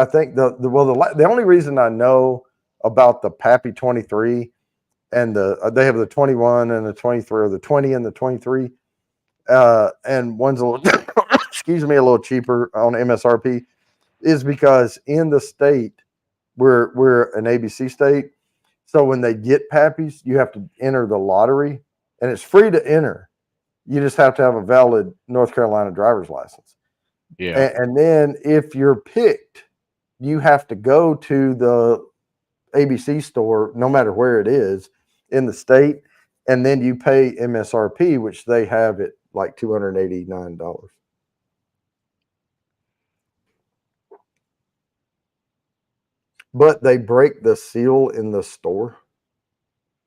Speaker 1: think the only reason I know about the Pappy 23 and they have the 21 and the 23, or the 20 and the 23, and one's a little excuse me, a little cheaper on MSRP is because in the state we're an ABC state. So when they get Pappies, you have to enter the lottery, and it's free to enter. You just have to have a valid North Carolina driver's license.
Speaker 2: Yeah.
Speaker 1: And then if you're picked, you have to go to the ABC store, no matter where it is in the state, and then you pay MSRP, which they have at like $289. But they break the seal in the store,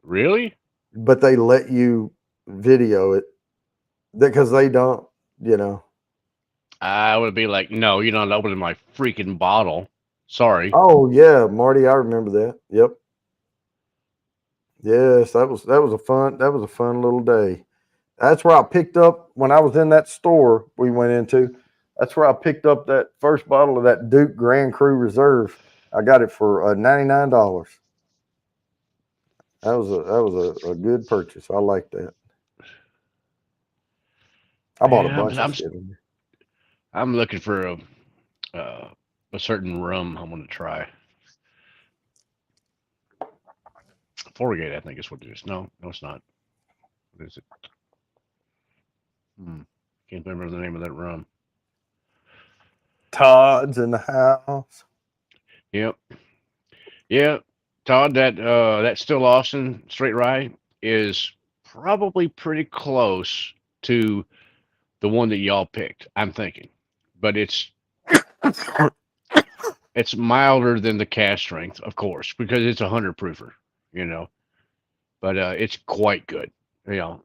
Speaker 2: Really?
Speaker 1: but they let you video it because they don't, you know.
Speaker 2: I would be like, no, you're not opening my freaking bottle. Sorry.
Speaker 1: Oh yeah, Marty, I remember that. Yep. Yes, that was a fun little day. That's where I picked up when I was in that store we went into. That's where I picked up that first bottle of that Duke Grand Cru Reserve. I got it for $99. That was a good purchase. I like that. I bought a
Speaker 2: Yeah,
Speaker 1: bunch of shit in there.
Speaker 2: I'm looking for a certain rum I'm gonna try. Forgate, I think is what it is. No, it's not. What is it? Can't remember the name of that rum.
Speaker 1: Todd's in the house.
Speaker 2: Yep. Yeah. Todd, that Still Austin straight rye is probably pretty close to the one that y'all picked, I'm thinking. But it's milder than the cask strength, of course, because it's a 100 proofer, you know. But it's quite good. You know,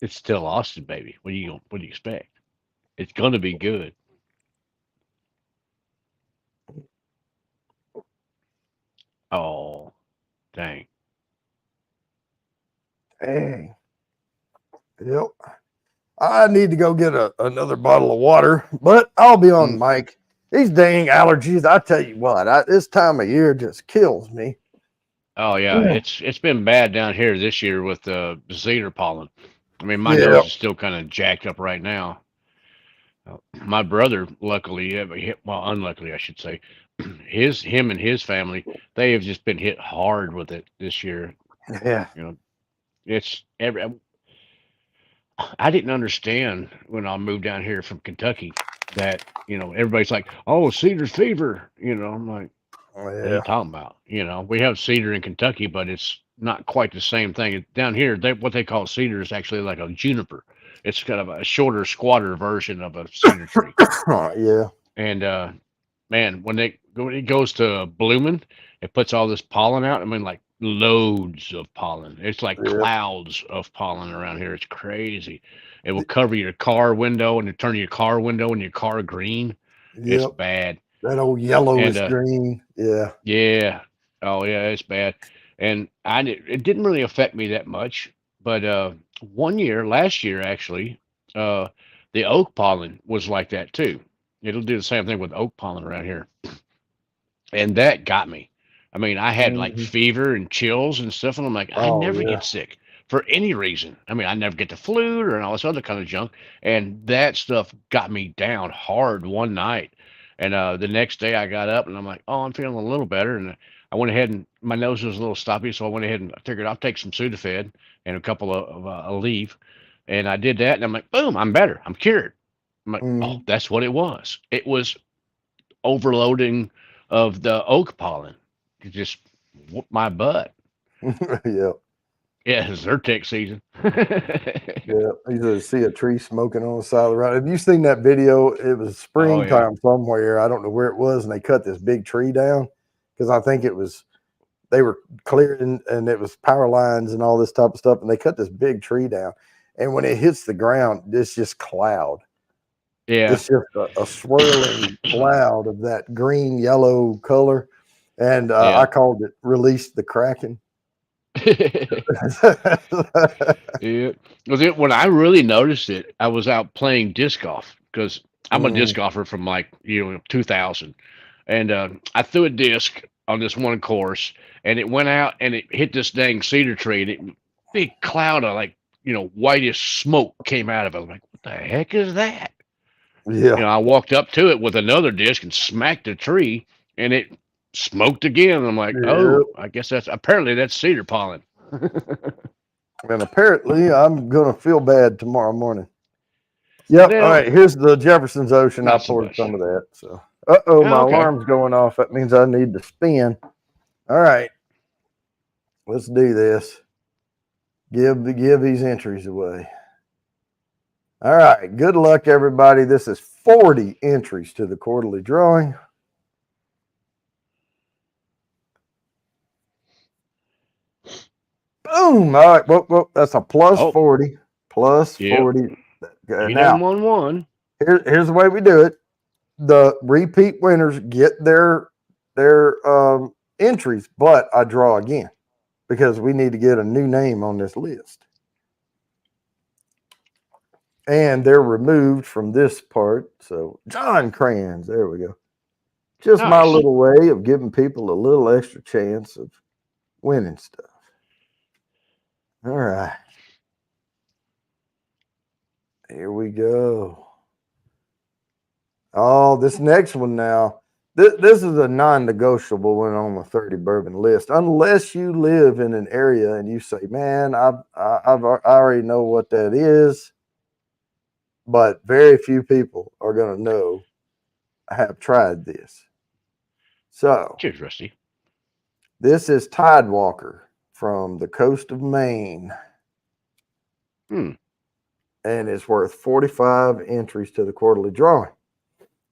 Speaker 2: it's Still Austin, baby. What do you expect? It's gonna be good. Oh, dang.
Speaker 1: Dang. Yep. I need to go get another bottle of water, but I'll be on mic. These dang allergies, I tell you what, this time of year just kills me.
Speaker 2: Oh yeah, it's been bad down here this year with the cedar pollen. I mean, my
Speaker 1: Yeah.
Speaker 2: nose is still kind of jacked up right now. My brother, luckily, well, unluckily, I should say, him and his family, they have just been hit hard with it this year.
Speaker 1: Yeah.
Speaker 2: You know, it's I didn't understand when I moved down here from Kentucky that, everybody's like, oh, cedar fever. I'm like, what are you talking about? We have cedar in Kentucky, but it's not quite the same thing. Down here, what they call cedar is actually like a juniper. It's kind of a shorter, squatter version of a cedar tree.
Speaker 1: Yeah.
Speaker 2: And man, when it goes to blooming, it puts all this pollen out. I mean, like loads of pollen. It's like clouds of pollen around here. It's crazy. It will cover your car window and turn your car window and your car green. It's bad.
Speaker 1: That old yellowish green. Yeah.
Speaker 2: Yeah. Oh yeah, it's bad. And it didn't really affect me that much. But last year actually, the oak pollen was like that too. It'll do the same thing with oak pollen around here. And that got me. I mean, I had like fever and chills and stuff, and I'm like, I never get sick for any reason. I mean, I never get the flu or all this other kind of junk. And that stuff got me down hard one night. And the next day I got up and I'm like, oh, I'm feeling a little better. And I went ahead and my nose was a little stuffy, so I went ahead and I figured I'll take some Sudafed and a couple of Aleve. And I did that, and I'm like, boom, I'm better. I'm cured. I'm like, oh, that's what it was. It was overloading of the oak pollen. It just whooped my butt.
Speaker 1: Yeah.
Speaker 2: Yeah, it's Zyrtec season.
Speaker 1: Yeah, you see a tree smoking on the side of the road. Have you seen that video? It was springtime somewhere. I don't know where it was, and they cut this big tree down because I think they were clearing, and it was power lines and all this type of stuff, and they cut this big tree down. And when it hits the ground, it's just cloud.
Speaker 2: Yeah.
Speaker 1: It's just a swirling cloud of that green yellow color. And I called it Release the Kraken.
Speaker 2: Yeah. Well, when I really noticed it, I was out playing disc golf because I'm a disc golfer from 2000. And I threw a disc on this one course, and it went out and it hit this dang cedar tree, and big cloud of whitish smoke came out of it. I'm like, what the heck is that?
Speaker 1: Yeah.
Speaker 2: I walked up to it with another disc and smacked a tree, and it smoked again. I'm like,
Speaker 1: Yeah.
Speaker 2: oh, I guess that's cedar pollen.
Speaker 1: And apparently, I'm gonna feel bad tomorrow morning. Yep. All
Speaker 2: Now,
Speaker 1: right. Here's the Jefferson's Ocean. I
Speaker 2: not so
Speaker 1: poured
Speaker 2: much.
Speaker 1: some of that. So, oh, my
Speaker 2: Oh, okay.
Speaker 1: alarm's going off. That means I need to spin. All right. Let's do this. Give these entries away. All right. Good luck, everybody. This is 40 entries to the quarterly drawing. Boom. All right. Well, that's a plus
Speaker 2: Oh,
Speaker 1: 40. Plus
Speaker 2: yep.
Speaker 1: 40.
Speaker 2: He done
Speaker 1: Now,
Speaker 2: won.
Speaker 1: here's the way we do it. The repeat winners get their entries, but I draw again because we need to get a new name on this list. And they're removed from this part. So John Crayons, there we go. Just my
Speaker 2: Nice.
Speaker 1: little way of giving people a little extra chance of winning stuff. All right. Here we go. Oh, this next one now. This is a non-negotiable one on the 30 bourbon list, unless you live in an area and you say, "Man, I already know what that is," but very few people are going to know I have tried this. So
Speaker 2: Cheers, Rusty.
Speaker 1: this is Tidewalker from the coast of Maine,
Speaker 2: Hmm.
Speaker 1: and it's worth 45 entries to the quarterly drawing.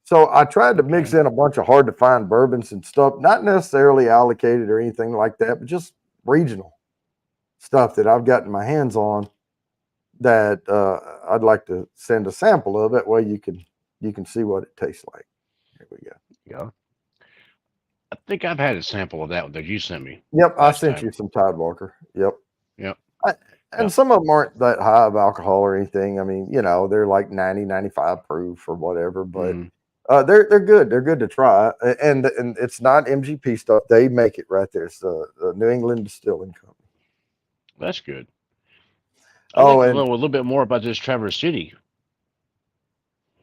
Speaker 1: So I tried to mix
Speaker 2: Okay.
Speaker 1: in a bunch of hard to find bourbons and stuff, not necessarily allocated or anything like that, but just regional stuff that I've gotten my hands on that I'd like to send a sample of. That way you can see what it tastes like. Here we go.
Speaker 2: Yeah. I think I've had a sample of that you sent me
Speaker 1: Yep, I
Speaker 2: last
Speaker 1: sent
Speaker 2: time.
Speaker 1: you some Tidewalker. Yep.
Speaker 2: Yep.
Speaker 1: I, and
Speaker 2: Yep.
Speaker 1: some of them aren't that high of alcohol or anything. I mean, they're like 90, 95 proof or whatever, but
Speaker 2: Mm,
Speaker 1: they're good. They're good to try, and it's not MGP stuff. They make it right there. It's the New England Distilling Company.
Speaker 2: that's good. I'd like
Speaker 1: Oh,
Speaker 2: to
Speaker 1: and
Speaker 2: know a little bit more about this Traverse City.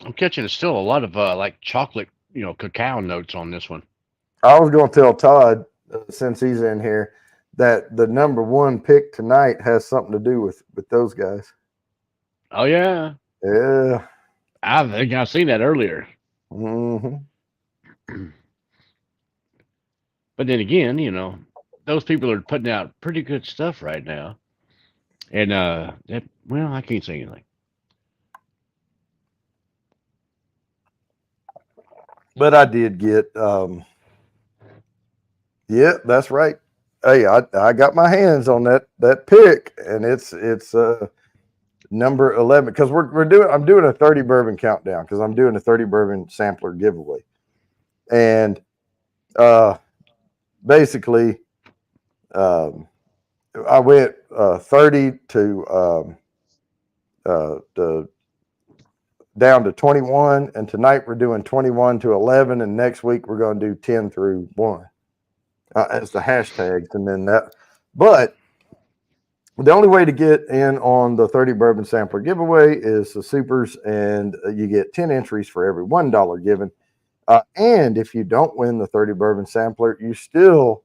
Speaker 2: I'm catching still a lot of like chocolate, cacao notes on this one.
Speaker 1: I was going to tell Todd since he's in here that the number one pick tonight has something to do with those guys.
Speaker 2: Oh yeah,
Speaker 1: Yeah.
Speaker 2: I think I've seen that earlier.
Speaker 1: Hmm.
Speaker 2: But then again, those people are putting out pretty good stuff right now. And I can't say anything.
Speaker 1: But I did get. Yeah, that's right. Hey, I got my hands on that pick, and it's number 11 because I'm doing a 30 bourbon countdown because I'm doing a 30 bourbon sampler giveaway, and basically I went 30 to down to 21, and tonight we're doing 21 to 11, and next week we're going to do 10 through 1 as the hashtags, and then that. But the only way to get in on the 30 bourbon sampler giveaway is the supers, and you get 10 entries for every $1 given. And if you don't win the 30 bourbon sampler, you still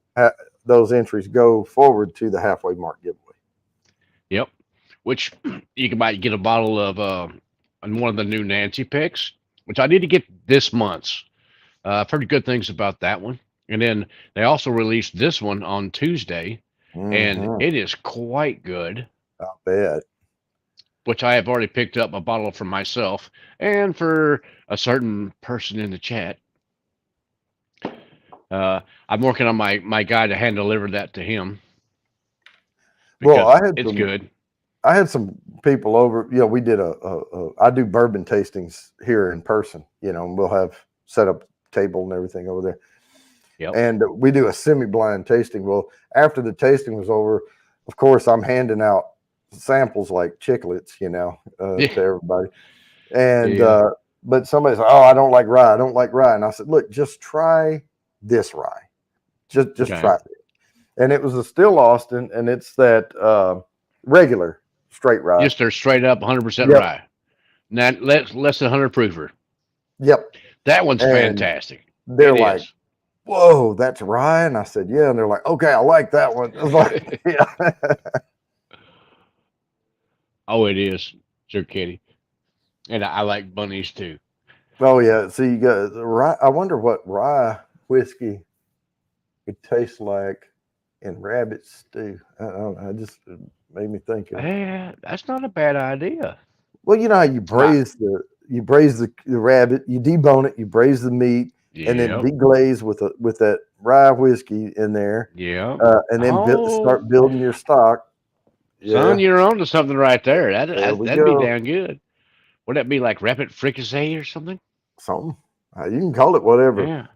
Speaker 1: those entries go forward to the halfway mark giveaway.
Speaker 2: Yep. Which you might get a bottle of on one of the new Nancy picks, which I need to get this month's. I've heard good things about that one. And then they also released this one on Tuesday, and
Speaker 1: Mm-hmm.
Speaker 2: it is quite good.
Speaker 1: Not bad.
Speaker 2: Which I have already picked up a bottle for myself and for a certain person in the chat. I'm working on my guy to hand deliver that to him
Speaker 1: Well,
Speaker 2: because it's good.
Speaker 1: I had some people over. We did I do bourbon tastings here in person. And we'll have set up table and everything over there.
Speaker 2: Yep.
Speaker 1: And we do a semi-blind tasting. Well, after the tasting was over, of course, I'm handing out samples like chiclets, to everybody. And
Speaker 2: Yeah.
Speaker 1: but somebody said, "Oh, I don't like rye. I don't like rye." And I said, "Look, just try this rye. Just
Speaker 2: Okay.
Speaker 1: try it." And it was a Still Austin, and it's that regular straight rye.
Speaker 2: Just their straight up 100%
Speaker 1: Yep.
Speaker 2: rye. Not less than 100 proofer.
Speaker 1: Yep.
Speaker 2: That one's
Speaker 1: And
Speaker 2: fantastic.
Speaker 1: they're
Speaker 2: It
Speaker 1: like,
Speaker 2: is.
Speaker 1: whoa, that's rye. And I said, yeah. And they're like, okay, I like that one. I was like, yeah.
Speaker 2: Oh, it is. Sure, Kitty. And I like bunnies too.
Speaker 1: Oh yeah. So you got the rye. I wonder what rye whiskey would taste like in rabbit stew. I don't know. I just it made me think of.
Speaker 2: That's not a bad idea.
Speaker 1: Well, you know how
Speaker 2: I,
Speaker 1: you braise the rabbit, you debone it, you braise the meat, and then
Speaker 2: yep.
Speaker 1: deglaze with that rye whiskey in there,
Speaker 2: Yep.
Speaker 1: and then
Speaker 2: Oh,
Speaker 1: start building your stock.
Speaker 2: son,
Speaker 1: Yeah,
Speaker 2: you're on to something right there.
Speaker 1: there we
Speaker 2: That'd be
Speaker 1: go.
Speaker 2: damn good. Would that be like rabbit fricassee or something?
Speaker 1: Something you can call it whatever
Speaker 2: Yeah.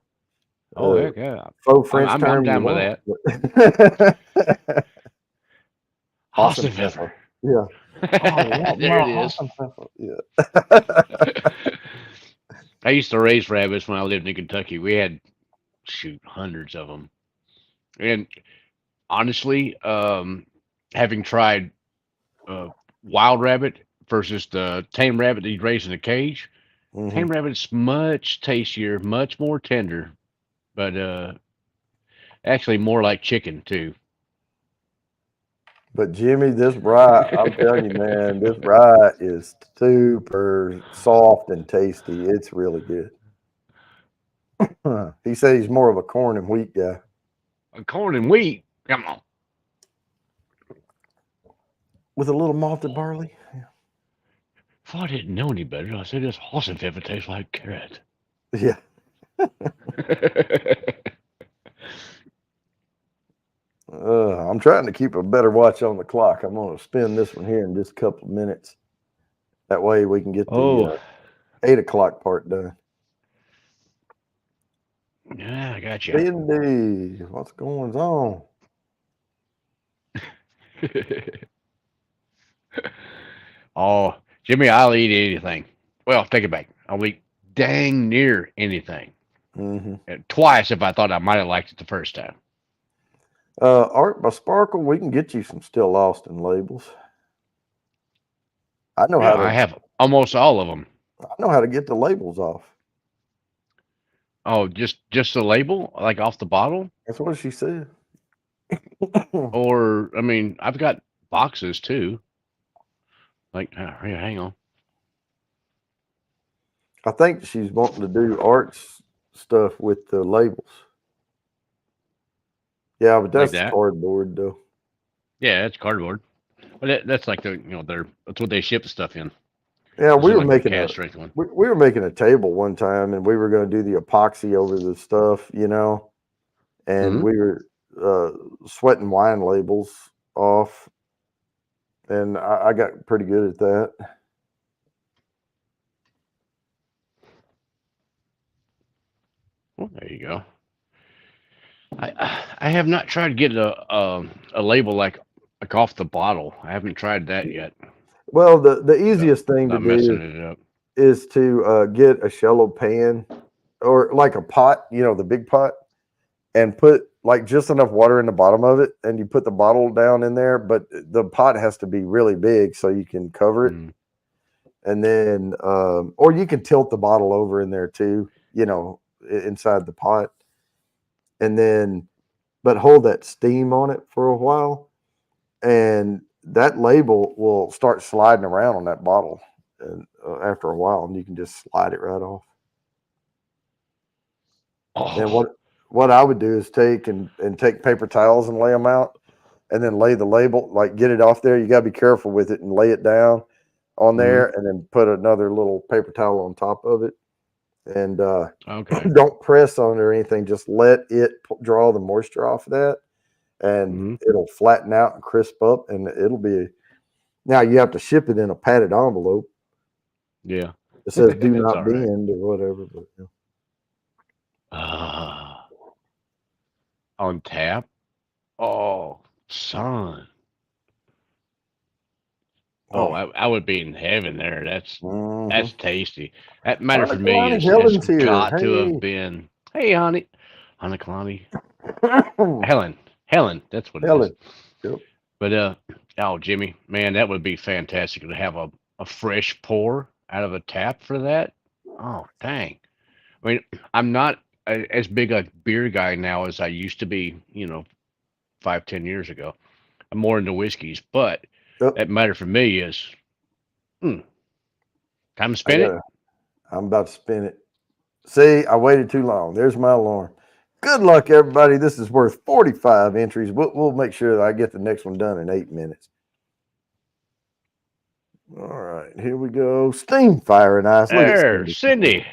Speaker 2: Oh,
Speaker 1: uh,
Speaker 2: heck yeah.
Speaker 1: faux French
Speaker 2: I'm
Speaker 1: term you
Speaker 2: down with
Speaker 1: want.
Speaker 2: that.
Speaker 1: Hoss and
Speaker 2: Pfeffer.
Speaker 1: pepper. Yeah. Oh, I want
Speaker 2: There
Speaker 1: my
Speaker 2: it
Speaker 1: hoss
Speaker 2: is.
Speaker 1: and pepper. Yeah.
Speaker 2: I used to raise rabbits when I lived in Kentucky. We had shoot hundreds of them, and honestly, having tried uh, wild rabbit versus the tame rabbit that you raise in a cage,
Speaker 1: Hmm.
Speaker 2: tame rabbit's much tastier, much more tender, but actually more like chicken too.
Speaker 1: But Jimmy, this rye, I'm telling you, man, this rye is super soft and tasty. It's really good. Huh. He said he's more of a corn and wheat guy
Speaker 2: Corn and wheat, come on.
Speaker 1: with a little malted barley.
Speaker 2: If I didn't know any better, I said this Hassenpfeffer tastes like carrot.
Speaker 1: Yeah. I'm trying to keep a better watch on the clock. I'm going to spin this one here in just a couple of minutes. That way we can get the
Speaker 2: Oh,
Speaker 1: 8 o'clock part done.
Speaker 2: yeah, I got you.
Speaker 1: Cindy, what's going on?
Speaker 2: Oh, Jimmy, I'll eat anything. Well, take it back. I'll eat dang near anything.
Speaker 1: Hmm.
Speaker 2: Twice if I thought I might have liked it the first time.
Speaker 1: Art by Sparkle, we can get you some Still Lost in labels. I know
Speaker 2: Yeah,
Speaker 1: how
Speaker 2: I
Speaker 1: to.
Speaker 2: have almost all of them.
Speaker 1: I know how to get the labels off.
Speaker 2: Oh, just the label, like off the bottle,
Speaker 1: That's what she said.
Speaker 2: or I mean, I've got boxes too. Like, here, hang on,
Speaker 1: I think she's wanting to do arts stuff with the labels. Yeah, but
Speaker 2: like
Speaker 1: that's
Speaker 2: that.
Speaker 1: cardboard though.
Speaker 2: Yeah, it's cardboard, but that's like that's what they ship the stuff in.
Speaker 1: Yeah,
Speaker 2: This
Speaker 1: we
Speaker 2: is
Speaker 1: were
Speaker 2: like a
Speaker 1: making
Speaker 2: cast strength one.
Speaker 1: we were making a table one time, and we were going to do the epoxy over the stuff, and
Speaker 2: Hmm.
Speaker 1: we were sweating wine labels off, and I got pretty good at that.
Speaker 2: Well, there you go. I have not tried getting a label like off the bottle. I haven't tried that yet.
Speaker 1: Well, the
Speaker 2: Without,
Speaker 1: easiest thing to
Speaker 2: without messing
Speaker 1: do
Speaker 2: it up.
Speaker 1: is to get a shallow pan or like a pot, the big pot, and put like just enough water in the bottom of it, and you put the bottle down in there, but the pot has to be really big so you can cover it,
Speaker 2: Mm.
Speaker 1: and then or you can tilt the bottle over in there too, inside the pot, and then but hold that steam on it for a while, and that label will start sliding around on that bottle, and after a while, and you can just slide it right off. And
Speaker 2: Oh,
Speaker 1: what I would do is take paper towels and lay them out, and then lay the label, like get it off there. You got to be careful with it and lay it down on
Speaker 2: mm,
Speaker 1: there, and then put another little paper towel on top of it, and
Speaker 2: okay.
Speaker 1: don't press on it or anything. Just let it draw the moisture off of that, and
Speaker 2: Mm,
Speaker 1: it'll flatten out and crisp up, and it'll be. Now you have to ship it in a padded envelope.
Speaker 2: yeah,
Speaker 1: It says "Do
Speaker 2: that's
Speaker 1: not
Speaker 2: all right.
Speaker 1: bend" or whatever, but
Speaker 2: Uh, on tap. Oh, son. Oh,
Speaker 1: oh,
Speaker 2: I would be in heaven there. That's
Speaker 1: mhm.
Speaker 2: tasty. That matter
Speaker 1: Honey,
Speaker 2: for me
Speaker 1: Kalani,
Speaker 2: has
Speaker 1: Helen's here.
Speaker 2: got to have been. Hey, honey, honey, Kalani,
Speaker 1: Hey,
Speaker 2: Helen. That's what it is.
Speaker 1: Helen. Yep.
Speaker 2: But oh, Jimmy, man, that would be fantastic to have a fresh pour out of a tap for that. Oh, dang. I mean, I'm not as big a beer guy now as I used to be, 5, 10 years ago. I'm more into whiskeys, but
Speaker 1: Oh,
Speaker 2: that matter for me is hmm, time to
Speaker 1: I
Speaker 2: spin it.
Speaker 1: gotta. I'm about to spin it. See, I waited too long. There's my alarm. Good luck, everybody. This is worth 45 entries. We'll make sure that I get the next one done in 8 minutes. All right, here we go. Steam firing ice. Look at
Speaker 2: There,
Speaker 1: Cindy.
Speaker 2: Cindy.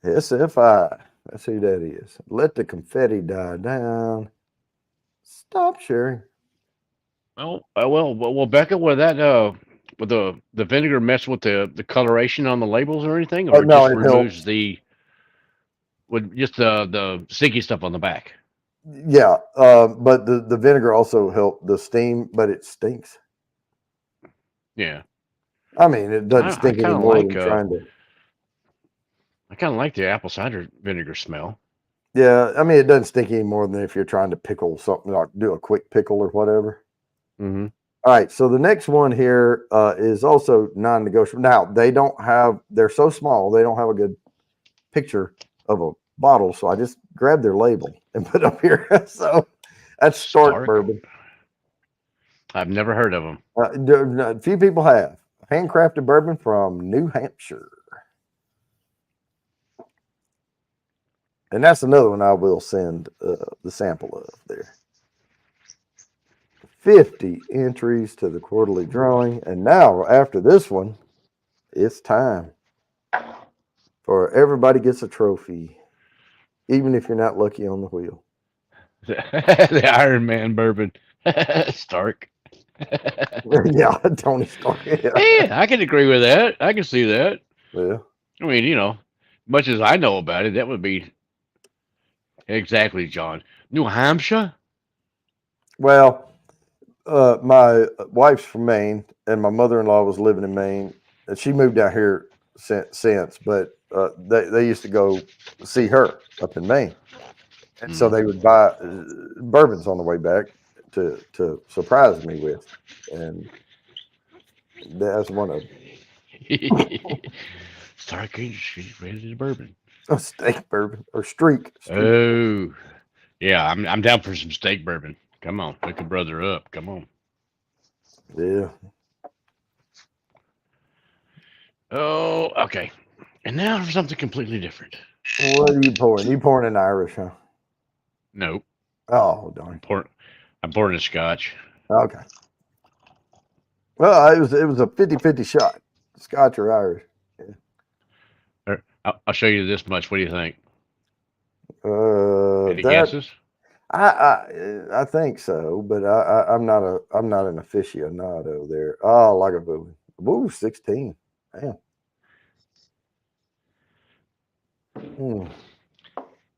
Speaker 1: SFI. That's who that is. Let the confetti die down. Stop sharing.
Speaker 2: Well, Becca, with that, with the vinegar mess with the coloration on the labels or anything,
Speaker 1: Oh
Speaker 2: or it
Speaker 1: no,
Speaker 2: just
Speaker 1: it
Speaker 2: removes
Speaker 1: helps.
Speaker 2: the with just the sticky stuff on the back.
Speaker 1: Yeah, but the vinegar also helped the steam, but it stinks.
Speaker 2: Yeah,
Speaker 1: I mean, it doesn't
Speaker 2: I
Speaker 1: stink any
Speaker 2: kind of
Speaker 1: more
Speaker 2: like
Speaker 1: than trying to.
Speaker 2: the apple cider vinegar smell.
Speaker 1: Yeah, I mean, it doesn't stink any more than if you're trying to pickle something, like do a quick pickle or whatever.
Speaker 2: Hmm.
Speaker 1: All right, so the next one here is also non-negotiable. Now they're so small, they don't have a good picture of a bottle, so I just grabbed their label and put it up here. So that's Stark
Speaker 2: Stark.
Speaker 1: bourbon.
Speaker 2: I've never heard of them.
Speaker 1: A few people have handcrafted bourbon from New Hampshire, and that's another one I will send the sample of there. 50 entries to the quarterly drawing, and now after this one, it's time for everybody gets a trophy, even if you're not lucky on the wheel.
Speaker 2: The Iron Man bourbon. Stark.
Speaker 1: Yeah, Tony Stark. Yeah,
Speaker 2: Yeah, I can agree with that. I can see that.
Speaker 1: yeah.
Speaker 2: I mean, much as I know about it, that would be exactly, John. New Hampshire?
Speaker 1: Well, my wife's from Maine, and my mother-in-law was living in Maine, and she moved out here since, but they used to go see her up in Maine, and so
Speaker 2: Mm.
Speaker 1: they would buy bourbons on the way back to surprise me with, and that's one of
Speaker 2: Stark Industries rated bourbon.
Speaker 1: a steak bourbon or streak.
Speaker 2: Oh, yeah, I'm down for some steak bourbon. Come on, pick a brother up. Come on.
Speaker 1: Yeah.
Speaker 2: Oh, okay. And now for something completely different.
Speaker 1: What are you pouring? You pouring an Irish, huh?
Speaker 2: Nope.
Speaker 1: Oh
Speaker 2: I'm
Speaker 1: darn.
Speaker 2: pouring. I'm pouring a Scotch.
Speaker 1: Okay. Well, it was a 50-50 shot, Scotch or Irish. Yeah.
Speaker 2: I'll show you this much. What do you think? Any
Speaker 1: That
Speaker 2: guesses?
Speaker 1: I think so, but I'm not an aficionado there. Oh, like a boo. Woo, 16. Damn. Hmm.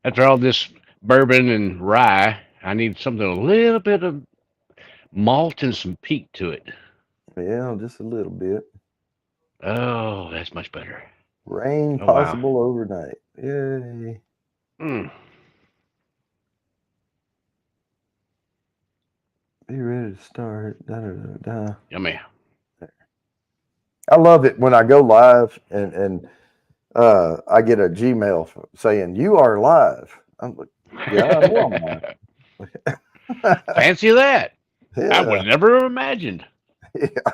Speaker 2: After all this bourbon and rye, I need something a little bit of malt and some peat to it.
Speaker 1: Yeah, just a little bit.
Speaker 2: Oh, that's much better.
Speaker 1: Rain
Speaker 2: Oh wow.
Speaker 1: possible overnight. Yay.
Speaker 2: Mm.
Speaker 1: Be ready to start. Da, da, da, da.
Speaker 2: Yummy.
Speaker 1: I love it when I go live and I get a Gmail saying you are live. I'm like, yeah, I know I'm live.
Speaker 2: Fancy that. I
Speaker 1: Yeah,
Speaker 2: would never have imagined.
Speaker 1: yeah.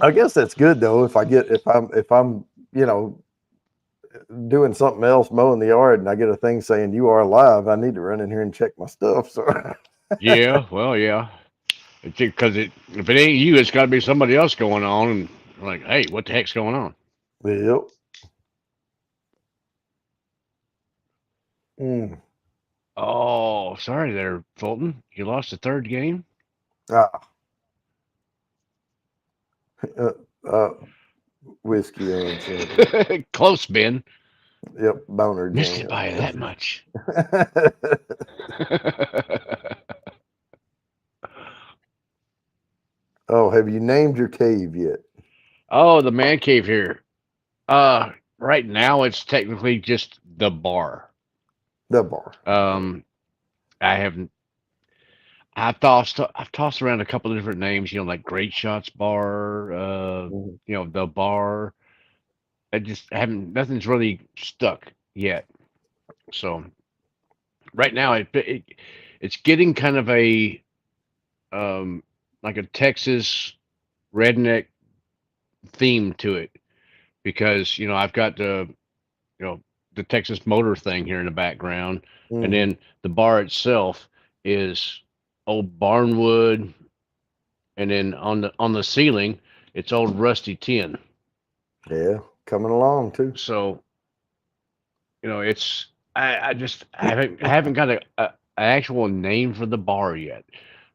Speaker 1: I guess that's good though. If I'm doing something else mowing the yard and I get a thing saying you are live, I need to run in here and check my stuff. So
Speaker 2: Yeah, well, yeah. Because if it ain't you, it's got to be somebody else going on. And like, hey, what the heck's going on?
Speaker 1: yep. Mm.
Speaker 2: Oh, sorry there, Fulton. You lost the third game.
Speaker 1: Ah, uh, uh, whiskey on something.
Speaker 2: Close, Ben.
Speaker 1: Yep, boner
Speaker 2: Missed it
Speaker 1: jam.
Speaker 2: by that much.
Speaker 1: Oh, have you named your cave yet?
Speaker 2: Oh, the man cave here. Right now it's technically just the bar.
Speaker 1: The bar.
Speaker 2: I haven't. I've tossed around a couple of different names, like Great Shots Bar,
Speaker 1: Mhm.
Speaker 2: the bar. I just haven't nothing's really stuck yet. So right now it's getting kind of a like a Texas redneck theme to it because I've got you know the Texas motor thing here in the background, and
Speaker 1: Mhm.
Speaker 2: then the bar itself is old barnwood, and then on the ceiling it's old rusty tin.
Speaker 1: Yeah, coming along too.
Speaker 2: So it's I haven't got a actual name for the bar yet.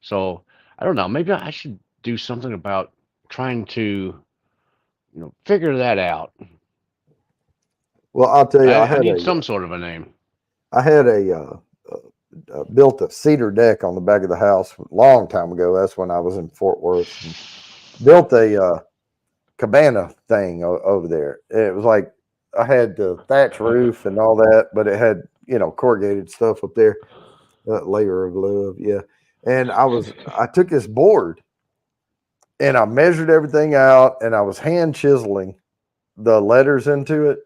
Speaker 2: So I don't know. Maybe I should do something about trying to figure that out.
Speaker 1: Well, I'll tell you,
Speaker 2: I need some sort of a name.
Speaker 1: I had built a cedar deck on the back of the house a long time ago. That's when I was in Fort Worth. And built a cabana thing over there. It was like I had the thatch roof and all that, but it had corrugated stuff up there, that layer of love, yeah. And I took this board and I measured everything out, and I was hand chiseling the letters into it,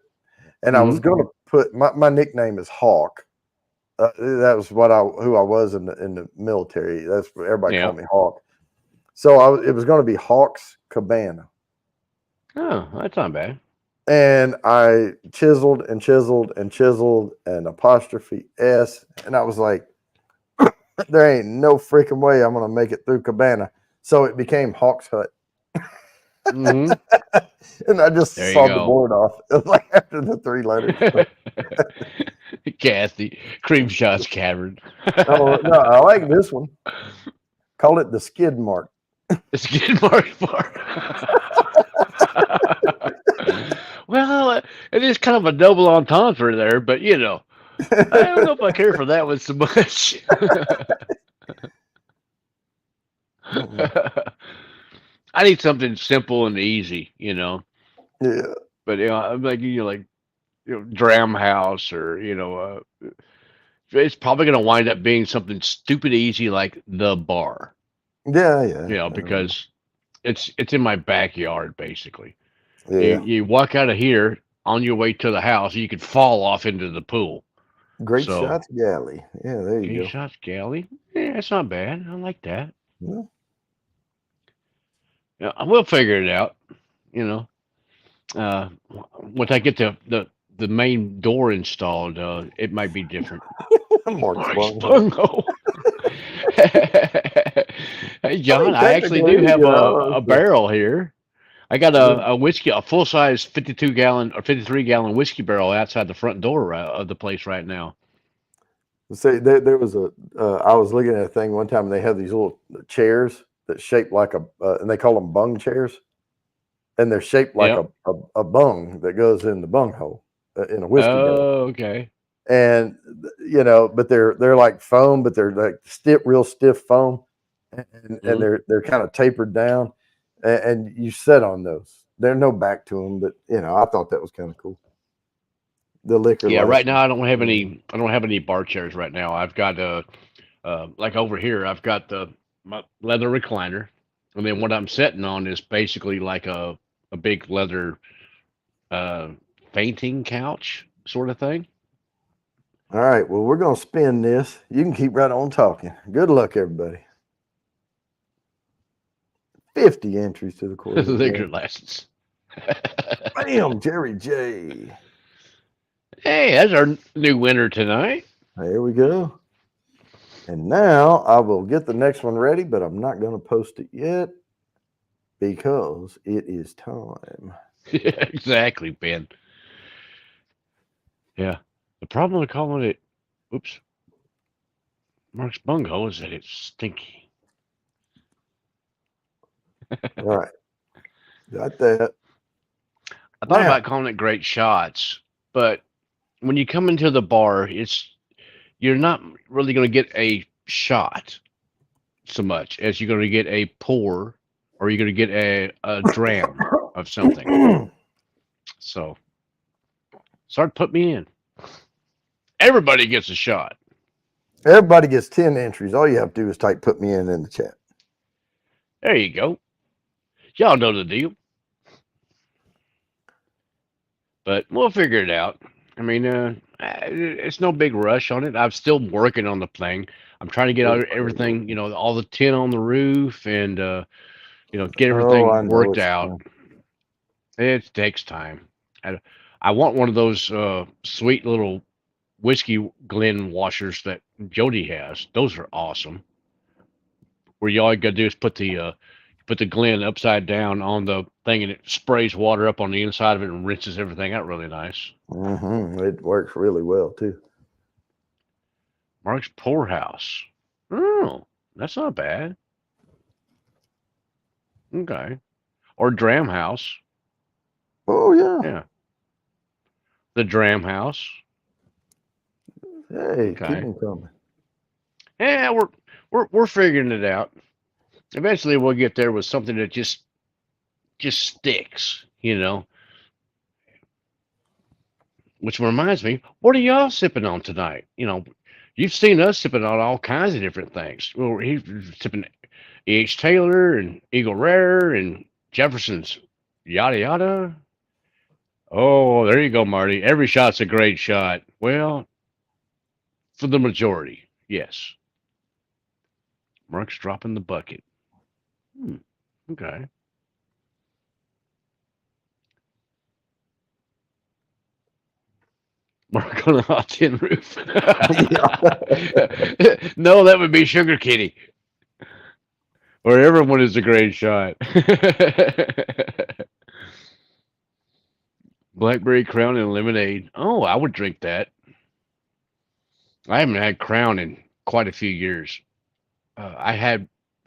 Speaker 1: and I was
Speaker 2: Hmm.
Speaker 1: going to put my nickname is Hawk. That was who I was in the military. That's what everybody
Speaker 2: Yeah.
Speaker 1: called me, Hawk. So it was going to be Hawk's Cabana.
Speaker 2: Oh, that's not bad.
Speaker 1: And I chiseled and chiseled and chiseled an apostrophe S. And I was like, there ain't no freaking way I'm going to make it through Cabana. So it became Hawk's Hut.
Speaker 2: Hmm.
Speaker 1: And I just
Speaker 2: There you
Speaker 1: sawed the
Speaker 2: go.
Speaker 1: board off. It was like after the three letters.
Speaker 2: Kathy, Cream Shots Cavern.
Speaker 1: Oh, no, I like this one. Call it the skid mark.
Speaker 2: It's getting more. Well, it is kind of a double entendre there, but I don't know if I care for that one so much. I need something simple and easy.
Speaker 1: Yeah.
Speaker 2: But I'm like Dram House, or it's probably going to wind up being something stupid easy like the bar.
Speaker 1: Yeah, yeah.
Speaker 2: Because it's in my backyard basically. You
Speaker 1: Yeah.
Speaker 2: you walk out of here on your way to the house, you could fall off into the pool.
Speaker 1: Great
Speaker 2: So
Speaker 1: shots, Galley. Yeah, there you
Speaker 2: Gay
Speaker 1: go.
Speaker 2: Shots Galley, yeah, it's not bad. I like that.
Speaker 1: Yeah.
Speaker 2: Yeah, I will figure it out. You know, uh, once I get the main door installed, it might be different.
Speaker 1: Mark's
Speaker 2: Mark's
Speaker 1: Bunghole.
Speaker 2: Bunghole. Hey
Speaker 1: I mean,
Speaker 2: John, I actually do
Speaker 1: technically,
Speaker 2: have a barrel here. I got
Speaker 1: yeah.
Speaker 2: a whiskey, a full size 52-gallon or 53-gallon whiskey barrel outside the front door of the place right now.
Speaker 1: See, there was I was looking at a thing one time, and they have these little chairs that shaped like and they call them bung chairs, and they're shaped like
Speaker 2: Yep.
Speaker 1: a bung that goes in the bung hole in a whiskey barrel.
Speaker 2: Oh, okay.
Speaker 1: And but they're like foam, but they're like real stiff foam, and
Speaker 2: Mhm.
Speaker 1: they're kind of tapered down, and you sit on those. There's no back to them, but I thought that was kind of cool. The liquor
Speaker 2: Yeah, right
Speaker 1: license.
Speaker 2: now I don't have any bar chairs right now. I've got like over here, I've got my leather recliner, and then what I'm sitting on is basically like a big leather uh fainting couch sort of thing.
Speaker 1: All right, well, we're gonna spin this. You can keep right on talking. Good luck, everybody. 50 entries to the quarterly
Speaker 2: Liquor
Speaker 1: game.
Speaker 2: license.
Speaker 1: Bam, Jerry J.
Speaker 2: Hey, that's our new winner tonight.
Speaker 1: There we go. And now I will get the next one ready, but I'm not going to post it yet because it is time.
Speaker 2: Yeah, exactly, Ben. Yeah. The problem with calling it, oops, Mark's Bungo is that it's stinky.
Speaker 1: All right, got that.
Speaker 2: I thought
Speaker 1: Now,
Speaker 2: about calling it Great Shots, but when you come into the bar, you're not really going to get a shot so much as you're going to get a pour, or you're going to get a dram of something. So start put me in. Everybody gets a shot.
Speaker 1: Everybody gets 10 entries. All you have to do is type "put me in" the chat.
Speaker 2: There you go. Y'all know the deal. But we'll figure it out. I mean, it's no big rush on it. I'm still working on the thing. I'm trying to get out everything, all the tin on the roof and, get
Speaker 1: Oh, I
Speaker 2: everything
Speaker 1: know
Speaker 2: worked
Speaker 1: it's
Speaker 2: out.
Speaker 1: fun.
Speaker 2: It takes time. I, I want one of those sweet little whiskey Glen washers that Jody has. Those are awesome. Where you all you gotta do is put the Glen upside down on the thing, and it sprays water up on the inside of it and rinses everything out really nice.
Speaker 1: It works really well too.
Speaker 2: Mark's Poorhouse. Oh, that's not bad. Okay. Or Dram House.
Speaker 1: Oh yeah.
Speaker 2: Yeah. The Dram House.
Speaker 1: Hey, keep
Speaker 2: Okay.
Speaker 1: them coming.
Speaker 2: Yeah, we're figuring it out. Eventually we'll get there with something that just sticks, Which reminds me, what are y'all sipping on tonight? You've seen us sipping on all kinds of different things. Well, he's sipping E.H. Taylor and Eagle Rare and Jefferson's yada yada. Oh, there you go, Marty. Every shot's a great shot. Well, for the majority, yes. Mark's dropping the bucket. Okay. Mark on a hot tin roof. No, that would be Sugar Kitty. Or everyone is a great shot. Blackberry Crown and lemonade. Oh, I would drink that. I haven't had Crown in quite a few years. I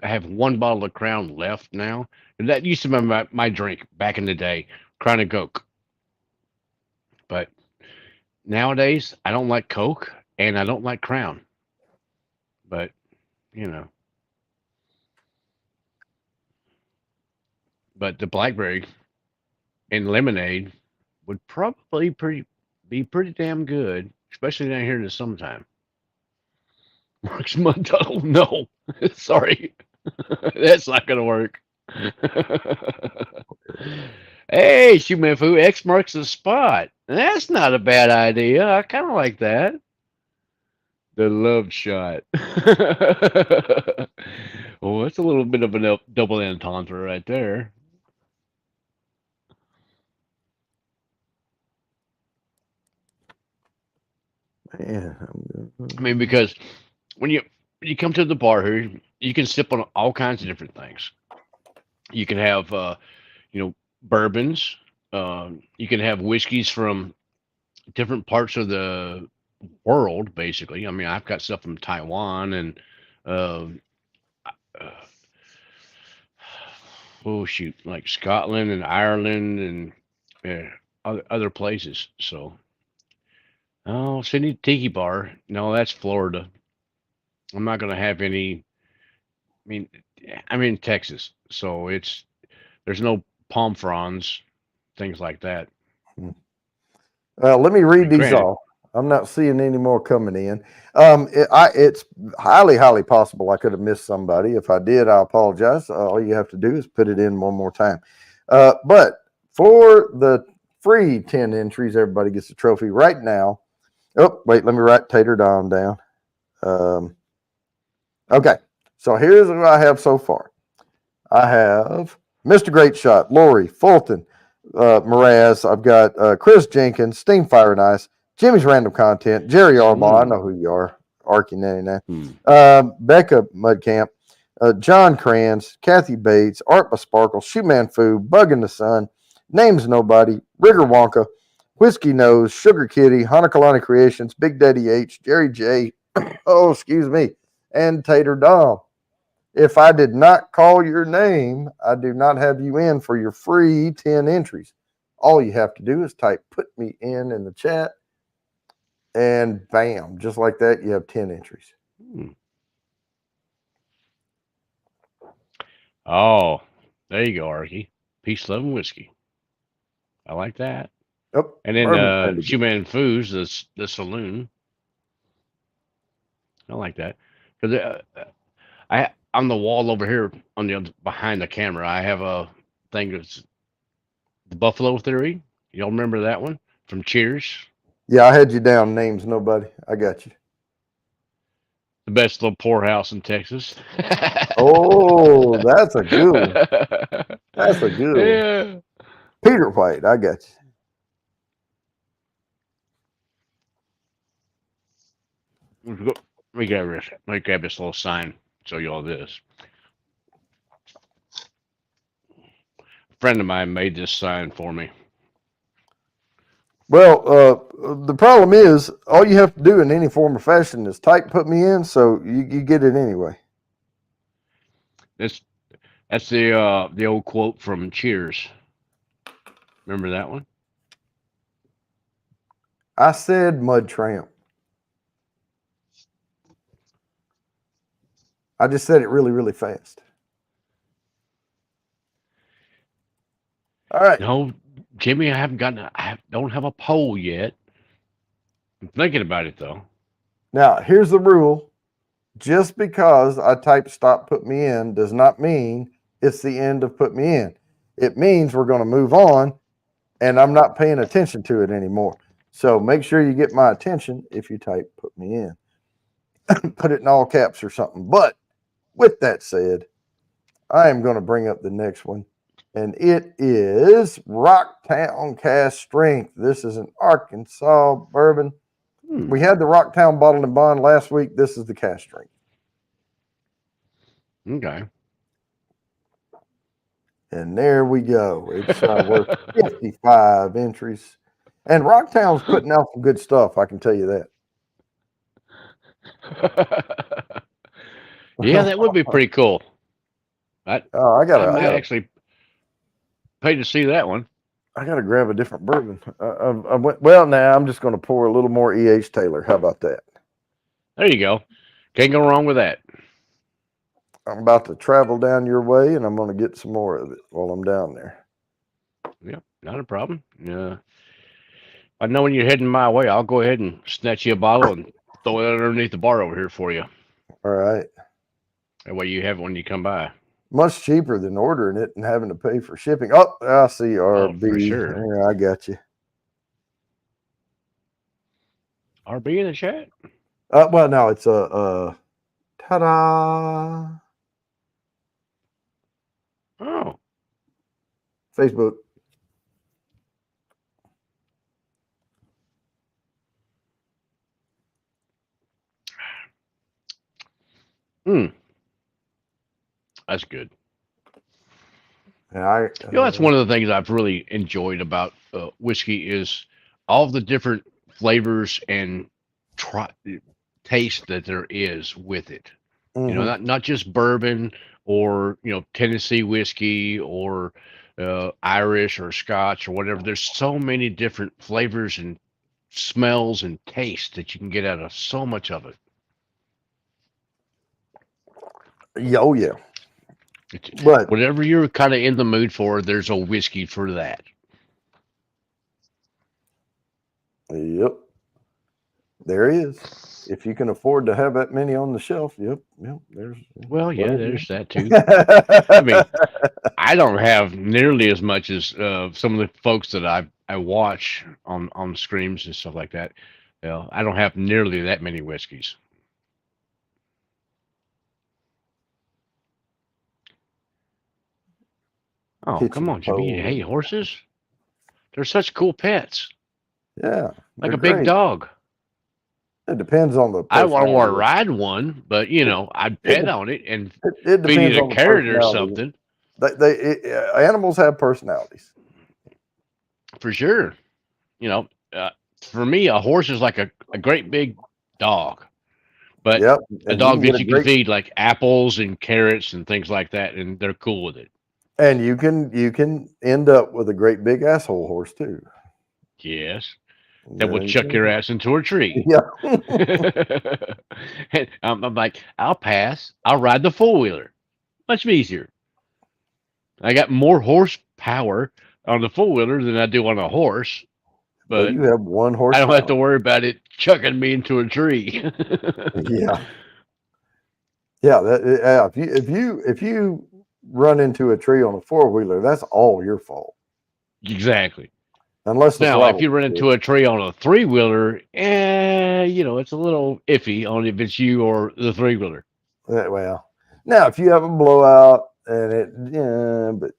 Speaker 2: have one bottle of Crown left now, and that used to be my drink back in the day, Crown and Coke. But nowadays, I don't like Coke and I don't like Crown. But you know, but the blackberry and lemonade would probably be pretty damn good, especially down here in the summertime. Mark's Mud Tunnel? No, sorry, that's not gonna work. Hey, Shumifu, X marks the spot. That's not a bad idea. I kind of like that. The love shot. Oh, that's a little bit of a double entendre right there.
Speaker 1: Man,
Speaker 2: I mean, because when you come to the bar here, you can sip on all kinds of different things. You can have bourbons. You can have whiskeys from different parts of the world, basically. I mean, I've got stuff from Taiwan and uh, uh, oh shoot, like Scotland and Ireland and other places. So, oh, Sydney Tiki Bar. No, that's Florida. I'm not gonna have any. I mean, I'm in Texas, so there's no palm fronds, things like that.
Speaker 1: let me
Speaker 2: I
Speaker 1: read
Speaker 2: mean,
Speaker 1: these
Speaker 2: granted,
Speaker 1: off. I'm not seeing any more coming in. It's highly possible I could have missed somebody. If I did, I apologize. All you have to do is put it in one more time. But for the free 10 entries, everybody gets a trophy right now. Oh, wait, let me write Tater Dom down. Okay, so here's what I have so far. I have Mr. Great Shot, Lori, Fulton, Mraz. I've got Chris Jenkins, Steam Fire and Ice, Jimmy's Random Content, Jerry Arbaugh. I know who you are, Arky 99. Becca Mudcamp, John Kranz, Kathy Bates, Art Sparkle, Shoeman Fu, Bug in the Sun, Names Nobody, Rigger Wonka, Whiskey Nose, Sugar Kitty, Hanakalani Creations, Big Daddy H, Jerry J, oh, excuse me, and Tater Dom. If I did not call your name, I do not have you in for your free 10 entries. All you have to do is type "put me in" the chat, and bam, just like that, you have 10 entries.
Speaker 2: Oh, there you go, Arky. Peace, love, and whiskey. I like that.
Speaker 1: Oh,
Speaker 2: And then
Speaker 1: bourbon's plenty good.
Speaker 2: Shoeman Foods, the saloon. I like that because I on the wall over here on behind the camera, I have a thing that's the Buffalo Theory. Y'all remember that one from Cheers?
Speaker 1: Yeah, I had you down. Names nobody. I got you.
Speaker 2: The best little poorhouse in Texas.
Speaker 1: Oh, that's a good one. That's a good one.
Speaker 2: Yeah.
Speaker 1: Peter White. I got you.
Speaker 2: Let me grab this little sign. Show you all this. A friend of mine made this sign for me.
Speaker 1: Well, the problem is all you have to do in any form or fashion is type "put me in," so you get it anyway.
Speaker 2: This that's the old quote from Cheers. Remember that one?
Speaker 1: I said mud tramp. I just said it really, really fast. All right.
Speaker 2: No, Jimmy, don't have a poll yet. I'm thinking about it though.
Speaker 1: Now, here's the rule. Just because I type "stop, put me in" does not mean it's the end of "put me in." It means we're going to move on, and I'm not paying attention to it anymore. So make sure you get my attention if you type "put me in." Put it in all caps or something. But with that said, I am going to bring up the next one, and it is Rocktown Cast Strength. This is an Arkansas bourbon. We had the Rocktown Bottled and Bond last week. This is the Cast Strength.
Speaker 2: Okay.
Speaker 1: And there we go. It's worth 55 entries. And Rocktown's putting out some good stuff, I can tell you that.
Speaker 2: Yeah, that would be pretty cool. I might actually pay to see that one.
Speaker 1: I got to grab a different bourbon. Well, now I'm just going to pour a little more E.H. Taylor. How about that?
Speaker 2: There you go. Can't go wrong with that.
Speaker 1: I'm about to travel down your way, and I'm going to get some more of it while I'm down there.
Speaker 2: Yeah, not a problem. Yeah. I know when you're heading my way, I'll go ahead and snatch you a bottle and throw it underneath the bar over here for you.
Speaker 1: All right.
Speaker 2: That way you have it when you come by.
Speaker 1: Much cheaper than ordering it and having to pay for shipping. Oh, I see RB.
Speaker 2: Oh, for sure.
Speaker 1: Yeah, I got you.
Speaker 2: RB in the chat?
Speaker 1: Well, no, it's a ta-da.
Speaker 2: Oh.
Speaker 1: Facebook.
Speaker 2: That's good.
Speaker 1: Yeah,
Speaker 2: that's one of the things I've really enjoyed about whiskey is all the different flavors and taste that there is with it.
Speaker 1: Mm-hmm.
Speaker 2: You know, not just bourbon or Tennessee whiskey or Irish or Scotch or whatever. There's so many different flavors and smells and tastes that you can get out of so much of it.
Speaker 1: Oh yeah. But
Speaker 2: whatever you're kind of in the mood for, there's a whiskey for that.
Speaker 1: Yep. There is. If you can afford to have that many on the shelf, yep. There's.
Speaker 2: Well, yeah, there's that too. I mean, I don't have nearly as much as some of the folks that I watch on streams and stuff like that. I don't have nearly that many whiskeys. Oh, come on, Jimmy. You hate horses? They're such cool pets.
Speaker 1: Yeah.
Speaker 2: Like a big dog.
Speaker 1: It depends on the
Speaker 2: I don't want to ride one, but I'd pet on it and
Speaker 1: it
Speaker 2: feed it a carrot or something.
Speaker 1: Animals have personalities.
Speaker 2: For sure. For me, a horse is like a great big dog. But a dog that you can feed like apples and carrots and things like that, and they're cool with it.
Speaker 1: And you can end up with a great big asshole horse too.
Speaker 2: Yes. That will chuck your ass into a tree.
Speaker 1: Yeah.
Speaker 2: And I'm like, I'll pass. I'll ride the four-wheeler. Much easier. I got more horsepower on the four-wheeler than I do on a horse.
Speaker 1: Well,
Speaker 2: but
Speaker 1: you have one
Speaker 2: I don't have to
Speaker 1: horsepower.
Speaker 2: worry about it chucking me into a tree.
Speaker 1: Yeah. Yeah. Yeah. If you run into a tree on a four-wheeler, that's all your fault.
Speaker 2: Exactly.
Speaker 1: Unless it's
Speaker 2: Now, if you
Speaker 1: level.
Speaker 2: run into a tree on a three wheeler, it's a little iffy on if it's you or the three wheeler.
Speaker 1: Well, now if you have a blowout and yeah, but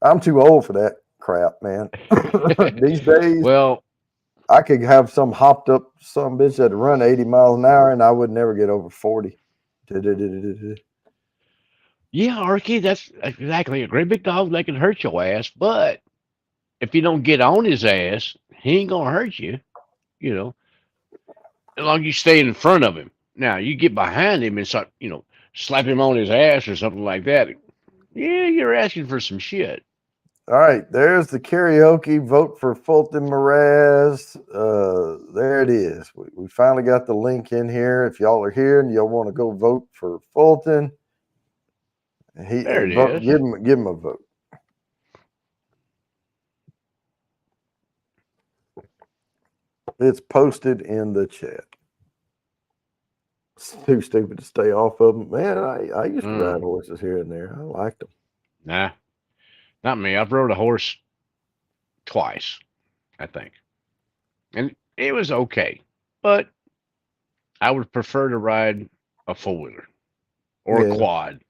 Speaker 1: I'm too old for that crap, man. These days,
Speaker 2: Well,
Speaker 1: I could have some hopped up some bitch that run 80 miles an hour and I would never get over 40.
Speaker 2: yeah, Arky, that's exactly a great big dog that can hurt your ass. But if you don't get on his ass, he ain't gonna hurt you. You know, as long as you stay in front of him. Now, you get behind him and start, slap him on his ass or something like that. Yeah, you're asking for some shit.
Speaker 1: All right, there's the karaoke. Vote for Fulton Mraz. There it is. We finally got the link in here. If y'all are here and y'all want to go vote for Fulton,
Speaker 2: There it
Speaker 1: vote.
Speaker 2: is.
Speaker 1: Give him a vote. It's posted in the chat. It's too stupid to stay off of them. Man, I used to ride horses here and there. I liked them.
Speaker 2: Nah, not me. I've rode a horse twice, I think, and it was okay. But I would prefer to ride a four wheeler or a
Speaker 1: Yeah.
Speaker 2: quad,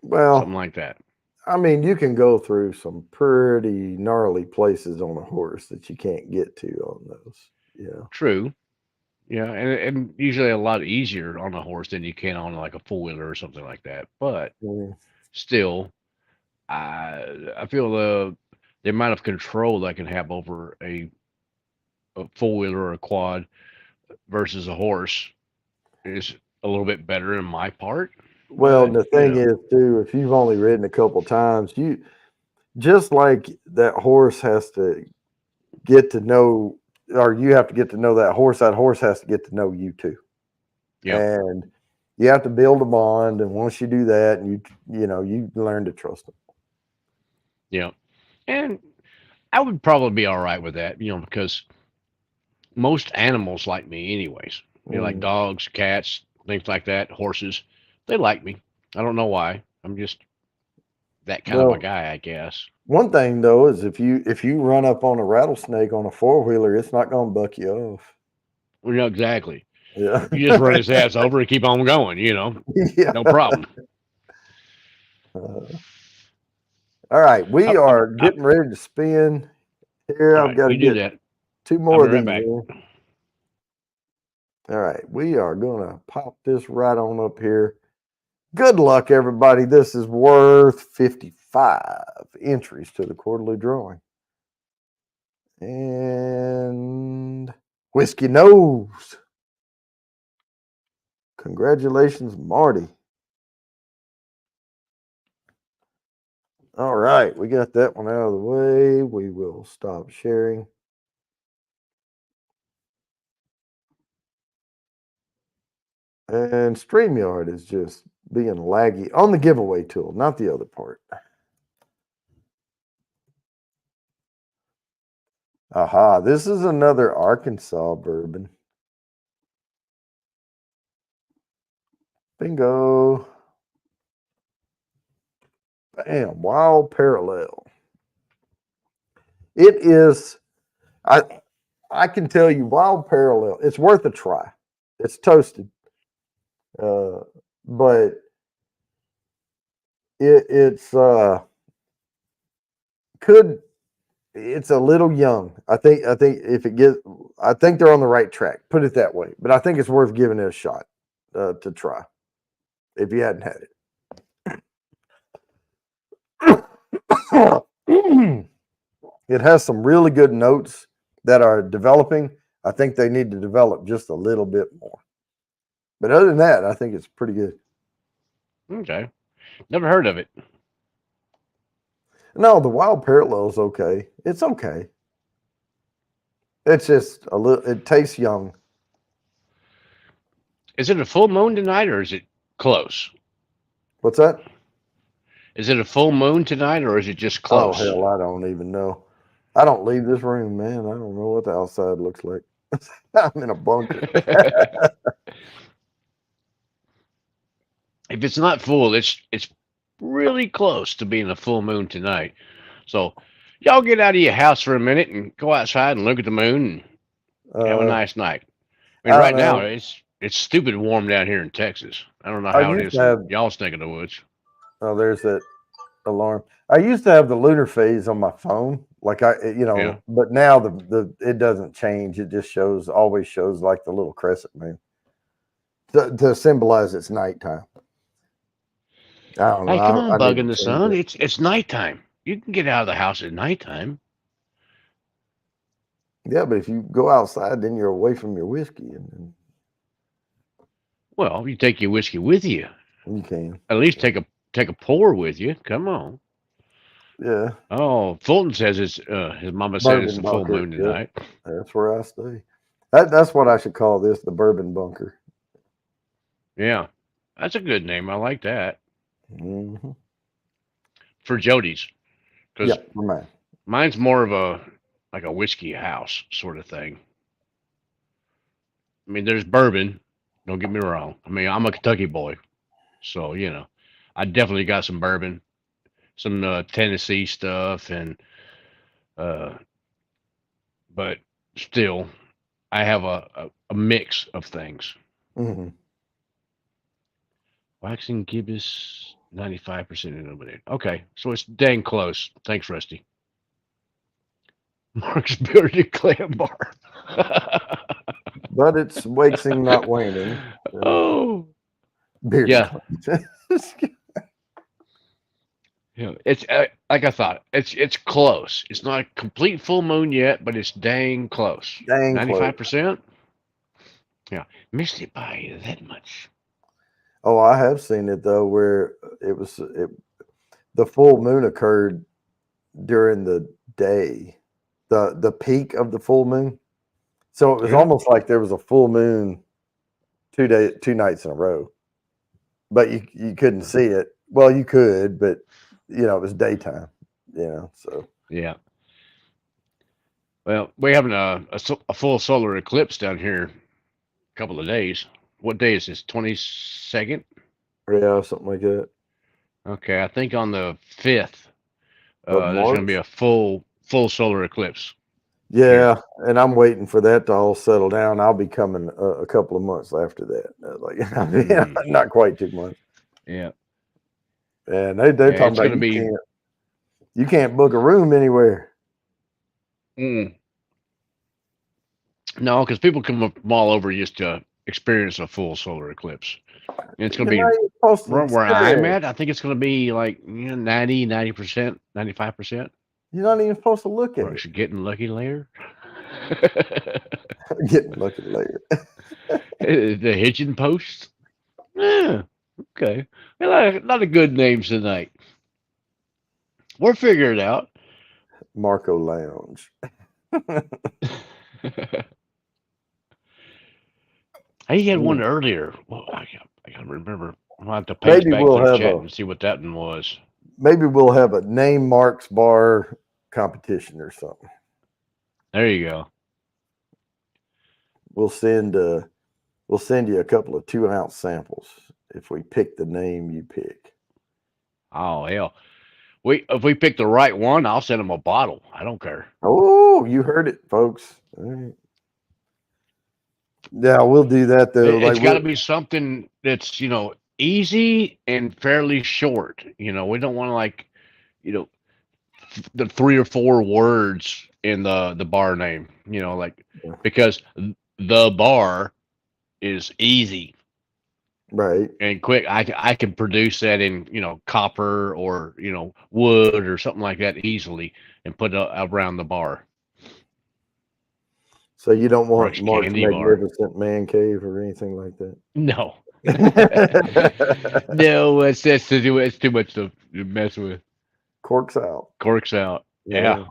Speaker 2: something
Speaker 1: Well,
Speaker 2: like that.
Speaker 1: I mean, you can go through some pretty gnarly places on a horse that you can't get to on those. Yeah.
Speaker 2: True. Yeah, and usually a lot easier on a horse than you can on like a four wheeler or something like that. But
Speaker 1: Yeah.
Speaker 2: still, I feel the amount of control I can have over a four wheeler or a quad versus a horse is a little bit better in my part.
Speaker 1: Well,
Speaker 2: But
Speaker 1: the thing is too, if you've only ridden a couple times, you just like that horse has to get to know, or you have to get to know that horse. That horse has to get to know you too,
Speaker 2: yeah,
Speaker 1: and you have to build a bond. And once you do that, you learn to trust them.
Speaker 2: yeah, and I would probably be all right with that, because most animals like me, anyways. Like
Speaker 1: Mm.
Speaker 2: dogs, cats, things like that, horses. They like me. I don't know why. I'm just that kind of a
Speaker 1: Well,
Speaker 2: guy, I guess.
Speaker 1: one thing though is if you run up on a rattlesnake on a four wheeler, it's not going to buck you off.
Speaker 2: Well, exactly.
Speaker 1: Yeah,
Speaker 2: You just run his ass over and keep on going.
Speaker 1: yeah.
Speaker 2: No problem.
Speaker 1: Uh, all right, we
Speaker 2: Oh,
Speaker 1: are getting ready to spin here.
Speaker 2: all
Speaker 1: I've
Speaker 2: right,
Speaker 1: got to
Speaker 2: you do
Speaker 1: get
Speaker 2: that.
Speaker 1: two
Speaker 2: I'll
Speaker 1: more
Speaker 2: be
Speaker 1: of
Speaker 2: right
Speaker 1: these
Speaker 2: back.
Speaker 1: in. All right, we are going to pop this right on up here. Good luck, everybody. This is worth 55 entries to the quarterly drawing. And Whiskey Nose. Congratulations, Marty. All right, we got that one out of the way. We will stop sharing. And StreamYard is just being laggy on the giveaway tool, not the other part. Aha, this is another Arkansas bourbon. Bingo. Bam, Wild Parallel. It is, I can tell you, Wild Parallel, it's worth a try. It's toasted. But could it's a little young. I think if it gets, I think they're on the right track. Put it that way. But I think it's worth giving it a shot to try if you hadn't had it. It has some really good notes that are developing. I think they need to develop just a little bit more. But other than that, I think it's pretty good.
Speaker 2: Okay. Never heard of it.
Speaker 1: No, the Wild Parallel is okay. It's okay. It's just a little. It tastes young.
Speaker 2: Is it a full moon tonight or is it close?
Speaker 1: What's that?
Speaker 2: Is it a full moon tonight, or is it just
Speaker 1: Oh
Speaker 2: close?
Speaker 1: hell, I don't even know. I don't leave this room, man. I don't know what the outside looks like. I'm in a bunker.
Speaker 2: If it's not full, it's really close to being a full moon tonight. So y'all get out of your house for a minute and go outside and look at the moon and have a
Speaker 1: Uh,
Speaker 2: nice night. I mean,
Speaker 1: I don't
Speaker 2: right now
Speaker 1: know.
Speaker 2: it's stupid warm down here in Texas. I don't know
Speaker 1: I
Speaker 2: how it
Speaker 1: used
Speaker 2: is
Speaker 1: to
Speaker 2: in
Speaker 1: have.
Speaker 2: y'all's neck of the woods.
Speaker 1: Oh, there's that alarm. I used to have the lunar phase on my phone, like
Speaker 2: Yeah.
Speaker 1: but now the it doesn't change. It just always shows like the little crescent moon to symbolize it's nighttime. I don't know.
Speaker 2: Hey, come on,
Speaker 1: I need
Speaker 2: bug in
Speaker 1: to
Speaker 2: the
Speaker 1: change
Speaker 2: sun.
Speaker 1: it.
Speaker 2: It's nighttime. You can get out of the house at nighttime.
Speaker 1: Yeah, but if you go outside, then you're away from your whiskey, and
Speaker 2: Well, you take your whiskey with you.
Speaker 1: you can.
Speaker 2: At least take a pour with you. Come on.
Speaker 1: Yeah,
Speaker 2: Oh, Fulton says it's his mama said it's
Speaker 1: bourbon
Speaker 2: a full
Speaker 1: bunker.
Speaker 2: moon
Speaker 1: Yep,
Speaker 2: tonight.
Speaker 1: that's where I stay. That's what I should call this, the bourbon bunker.
Speaker 2: Yeah, that's a good name. I like that
Speaker 1: Hmm.
Speaker 2: for Jody's because
Speaker 1: Yep, for mine.
Speaker 2: mine's more of a like a whiskey house sort of thing. I mean, there's bourbon. Don't get me wrong. I mean, I'm a Kentucky boy, so I definitely got some bourbon, some Tennessee stuff, and uh, but still, I have a mix of things.
Speaker 1: Hmm.
Speaker 2: Waxing gibbous, 95% illuminated. Okay, so it's dang close. Thanks, Rusty. Mark's bearded clam bar.
Speaker 1: But it's waxing, not waning.
Speaker 2: Oh,
Speaker 1: Bearded
Speaker 2: yeah.
Speaker 1: clams.
Speaker 2: It's like I thought. It's close. It's not a complete full moon yet, but it's dang close.
Speaker 1: Dang close.
Speaker 2: 95%. Yeah, missed it by that much.
Speaker 1: Oh, I have seen it though, where the full moon occurred during the day, the peak of the full moon. So it was
Speaker 2: Yeah.
Speaker 1: almost like there was a full moon 2 nights in a row, but you couldn't see it. Well, you could, but it was daytime. So
Speaker 2: Yeah. Well, we're having a full solar eclipse down here a couple of days. What day is this? 22nd?
Speaker 1: yeah, something like that.
Speaker 2: Okay, I think on the 5th,
Speaker 1: Of
Speaker 2: there's going to be
Speaker 1: March.
Speaker 2: a full solar eclipse here.
Speaker 1: Yeah, and I'm waiting for that to all settle down. I'll be coming a couple of months after that. Like, I mean,
Speaker 2: Mm,
Speaker 1: not quite 2 months.
Speaker 2: yeah.
Speaker 1: And they're
Speaker 2: Yeah,
Speaker 1: talking
Speaker 2: it's
Speaker 1: about
Speaker 2: going to be.
Speaker 1: you can't book a room anywhere.
Speaker 2: Mm, no, because people come from all over just to experience a full solar eclipse. And it's going to
Speaker 1: You're
Speaker 2: be
Speaker 1: not even supposed to
Speaker 2: where
Speaker 1: stay
Speaker 2: I'm
Speaker 1: there.
Speaker 2: at. I think it's going to be like 90%, 95%.
Speaker 1: You're not even supposed to look at
Speaker 2: We're
Speaker 1: it.
Speaker 2: actually getting lucky later.
Speaker 1: Getting lucky later.
Speaker 2: The hitching post. Yeah, okay. A lot of good names tonight. We'll figure it out.
Speaker 1: Marco Lounge.
Speaker 2: I had one
Speaker 1: Mm.
Speaker 2: earlier. Well, I can't remember. I'll have to page
Speaker 1: Maybe
Speaker 2: back
Speaker 1: we'll
Speaker 2: through the
Speaker 1: have
Speaker 2: chat
Speaker 1: a
Speaker 2: and see what that one was.
Speaker 1: name Mark's bar competition or something.
Speaker 2: There you go.
Speaker 1: We'll send you a couple of 2-ounce samples if we pick the name you pick.
Speaker 2: Oh hell, if we pick the right one, I'll send them a bottle. I don't care.
Speaker 1: Oh, you heard it, folks. All right. Yeah, we'll do that though.
Speaker 2: It's
Speaker 1: Like
Speaker 2: got to be something that's easy and fairly short. We don't want to you know the 3 or 4 words in the bar name. Because the bar is easy
Speaker 1: right.
Speaker 2: and quick. I can produce that in copper or wood or something like that easily and put it around the bar.
Speaker 1: So you don't want
Speaker 2: Brooks
Speaker 1: Mark's
Speaker 2: Candy Bar.
Speaker 1: magnificent man cave or anything like
Speaker 2: No,
Speaker 1: that.
Speaker 2: no, it's too much to mess with.
Speaker 1: Corks out.
Speaker 2: Corks out. Yeah,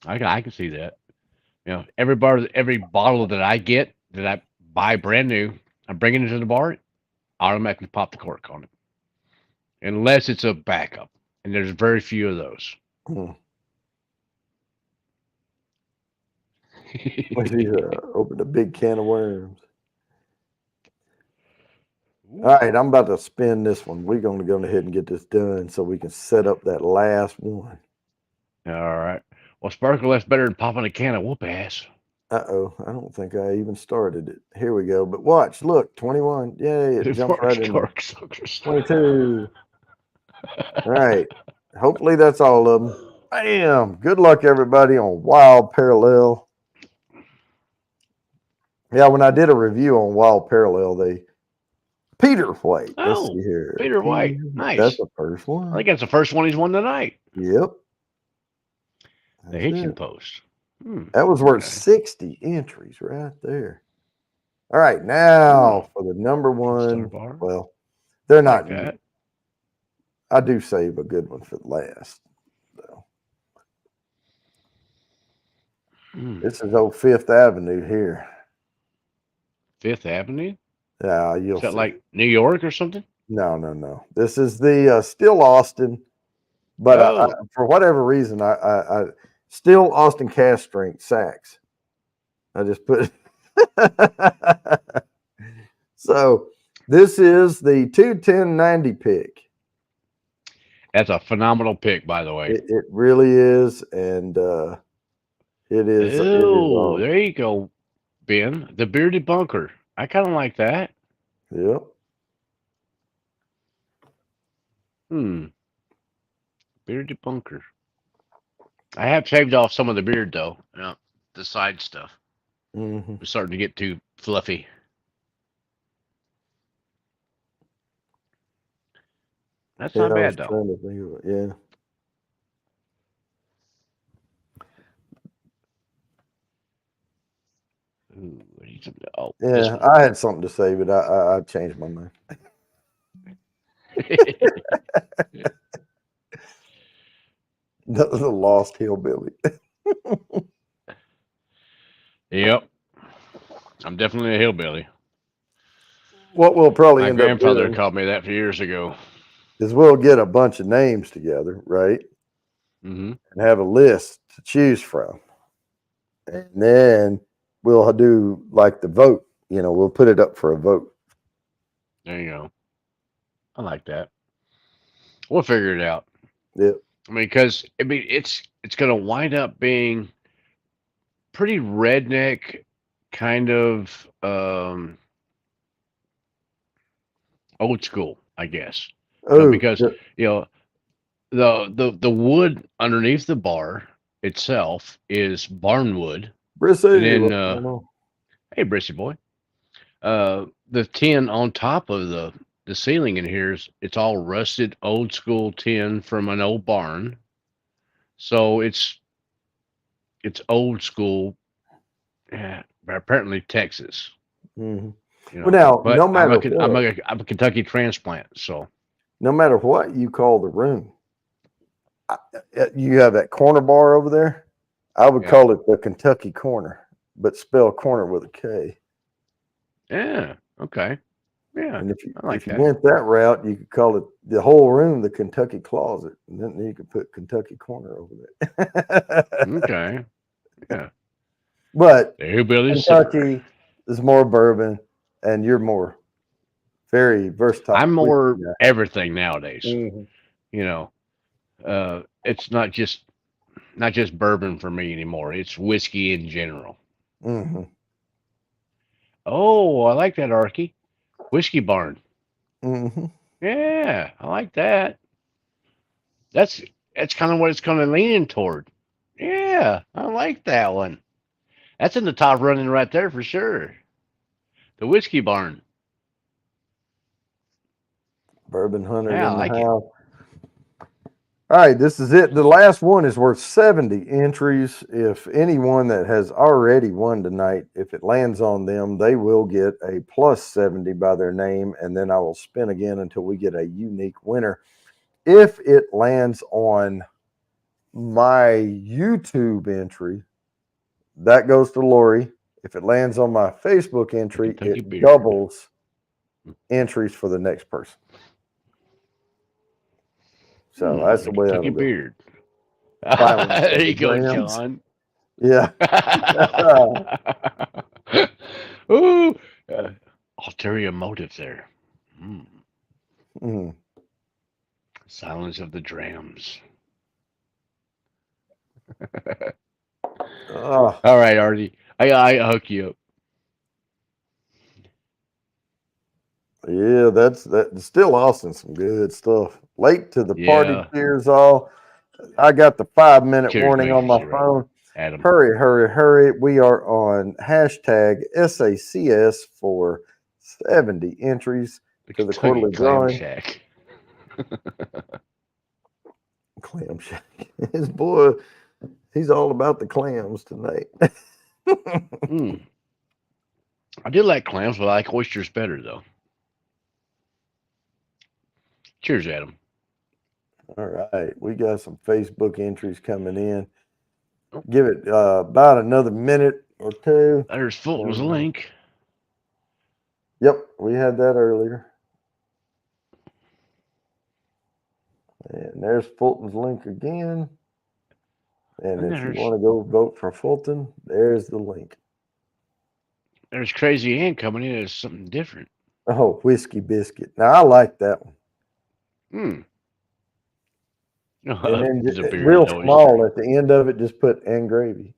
Speaker 1: Yeah.
Speaker 2: I can see that. Every bottle that I get that I buy brand new, I'm bringing it to the bar. Automatically pop the cork on it. unless it's a backup, and there's very few of those.
Speaker 1: Hmm. We opened a big can of worms. All right, I'm about to spin this one. We're going to go ahead and get this done so we can set up that last one.
Speaker 2: All right. Well, sparkle, that's better than popping a can of whoop ass.
Speaker 1: Uh-oh, I don't think I even started it. Here we go. But watch, look, 21. Yay, it jumped right in there. 22. All right. Hopefully that's all of them. Bam. Good luck, everybody, on Wild Parallel. Yeah, when I did a review on Wild Parallel, Peter White. Let's see here.
Speaker 2: Peter White. Nice.
Speaker 1: That's the first one.
Speaker 2: I think that's the first one he's won tonight.
Speaker 1: Yep.
Speaker 2: The Hitching Post.
Speaker 1: That was worth 60 entries right there. All right, now for the number one. Well, they're not. Like that. I do save a good one for last. So. This is old Fifth Avenue here.
Speaker 2: Fifth Avenue?
Speaker 1: Yeah, you'll
Speaker 2: see. Is that like New York or something?
Speaker 1: No. This is the still Austin, but I, for whatever reason, I still Austin cast strength sacks. I just put. So this is the 21090 pick.
Speaker 2: That's a phenomenal pick, by the way.
Speaker 1: It really is, and it is.
Speaker 2: Oh, there you go, Ben. The bearded bunker. I kind of like that.
Speaker 1: Yep.
Speaker 2: Bearded bunker. I have shaved off some of the beard though. Yeah, the side stuff. It's starting to get too fluffy. That's not bad though.
Speaker 1: Yeah.
Speaker 2: Ooh,
Speaker 1: yeah, I had something to say, but I changed my mind. The lost hillbilly.
Speaker 2: Yep. I'm definitely a hillbilly.
Speaker 1: What we'll probably
Speaker 2: my
Speaker 1: end up doing.
Speaker 2: My grandfather called me that a few years ago.
Speaker 1: Is we'll get a bunch of names together, right? And have a list to choose from. And then we'll do like the vote. We'll put it up for a vote.
Speaker 2: There you go. I like that. We'll figure it out.
Speaker 1: Yep.
Speaker 2: I mean, because it's going to wind up being pretty redneck, kind of old school, I guess. Because the wood underneath the bar itself is barnwood.
Speaker 1: Brissy,
Speaker 2: and then hey, Brissy boy. The tin on top of the ceiling in here it's all rusted old school tin from an old barn. So it's old school. Yeah, apparently Texas.
Speaker 1: Well, now,
Speaker 2: but
Speaker 1: no matter
Speaker 2: I'm a Kentucky transplant, so
Speaker 1: no matter what you call the room, you have that corner bar over there. I would call it the Kentucky Corner, but spell corner with a K.
Speaker 2: Yeah. Okay. Yeah.
Speaker 1: And if you went that route, you could call it the whole room the Kentucky Closet, and then you could put Kentucky Corner over there.
Speaker 2: Okay. Yeah.
Speaker 1: But Kentucky is more bourbon, and you're more very versatile.
Speaker 2: I'm more everything nowadays. It's not just bourbon for me anymore. It's whiskey in general. Oh, I like that, Arky. Whiskey Barn. Yeah, I like that. That's kind of what it's kind of leaning toward. Yeah, I like that one. That's in the top running right there for sure. The Whiskey Barn.
Speaker 1: Bourbon Hunter in the house. All right, this is it. The last one is worth 70 entries. If anyone that has already won tonight, if it lands on them, they will get a plus 70 by their name, and then I will spin again until we get a unique winner. If it lands on my YouTube entry, that goes to Lori. If it lands on my Facebook entry, it doubles entries for the next person. So that's the way
Speaker 2: Kentucky
Speaker 1: that'll go.
Speaker 2: beard.
Speaker 1: Silence of
Speaker 2: There
Speaker 1: the
Speaker 2: you go,
Speaker 1: Drams.
Speaker 2: John.
Speaker 1: Yeah.
Speaker 2: Ooh, ulterior motive there. Mm.
Speaker 1: Mm.
Speaker 2: Silence of the Drams.
Speaker 1: Oh,
Speaker 2: All right, Artie. I hook you up.
Speaker 1: yeah, that's still Austin. Some good stuff. Late to the party.
Speaker 2: Yeah.
Speaker 1: Cheers, all. I got the 5-minute
Speaker 2: Cheers,
Speaker 1: warning on my
Speaker 2: You're right.
Speaker 1: phone.
Speaker 2: Adam.
Speaker 1: Hurry, hurry, hurry. We are on hashtag SACS for 70 entries
Speaker 2: The
Speaker 1: to the
Speaker 2: Kentucky
Speaker 1: quarterly
Speaker 2: Clam
Speaker 1: drawing.
Speaker 2: Shack.
Speaker 1: Clam shack. His boy, he's all about the clams tonight.
Speaker 2: Mm. I do like clams, but I like oysters better, though. Cheers, Adam.
Speaker 1: All right. We got some Facebook entries coming in.
Speaker 2: Oh,
Speaker 1: Give it about another minute or two.
Speaker 2: there's Fulton's link.
Speaker 1: Yep, we had that earlier. And there's Fulton's link again. And if you want to go vote for Fulton, there's the link.
Speaker 2: There's Crazy Ann coming in as something different.
Speaker 1: Oh, whiskey biscuit. Now I like that one.
Speaker 2: Hmm.
Speaker 1: And then real small at the end of it, just put and gravy.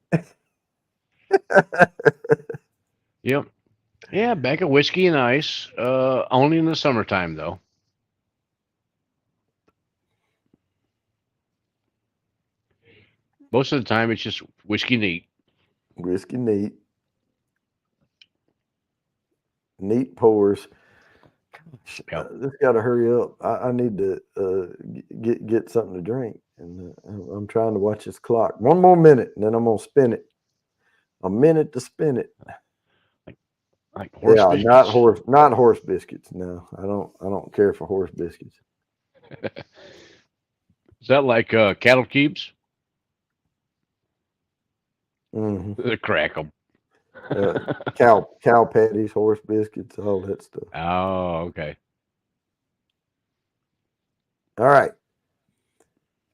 Speaker 2: Yep. Yeah, bag of whiskey and ice. Only in the summertime, though. Most of the time, it's just whiskey neat.
Speaker 1: Whiskey neat. Neat pours.
Speaker 2: Yep.
Speaker 1: This got to hurry up. I need to get something to drink, and I'm trying to watch this clock. One more minute, and then I'm gonna spin it. A minute to spin it.
Speaker 2: Like horse biscuits?
Speaker 1: Not horse biscuits. No, I don't care for horse biscuits.
Speaker 2: Is that like cattle cubes?
Speaker 1: Mm-hmm.
Speaker 2: The crack 'em.
Speaker 1: Cow patties, horse biscuits, all that stuff.
Speaker 2: Oh, okay.
Speaker 1: All right.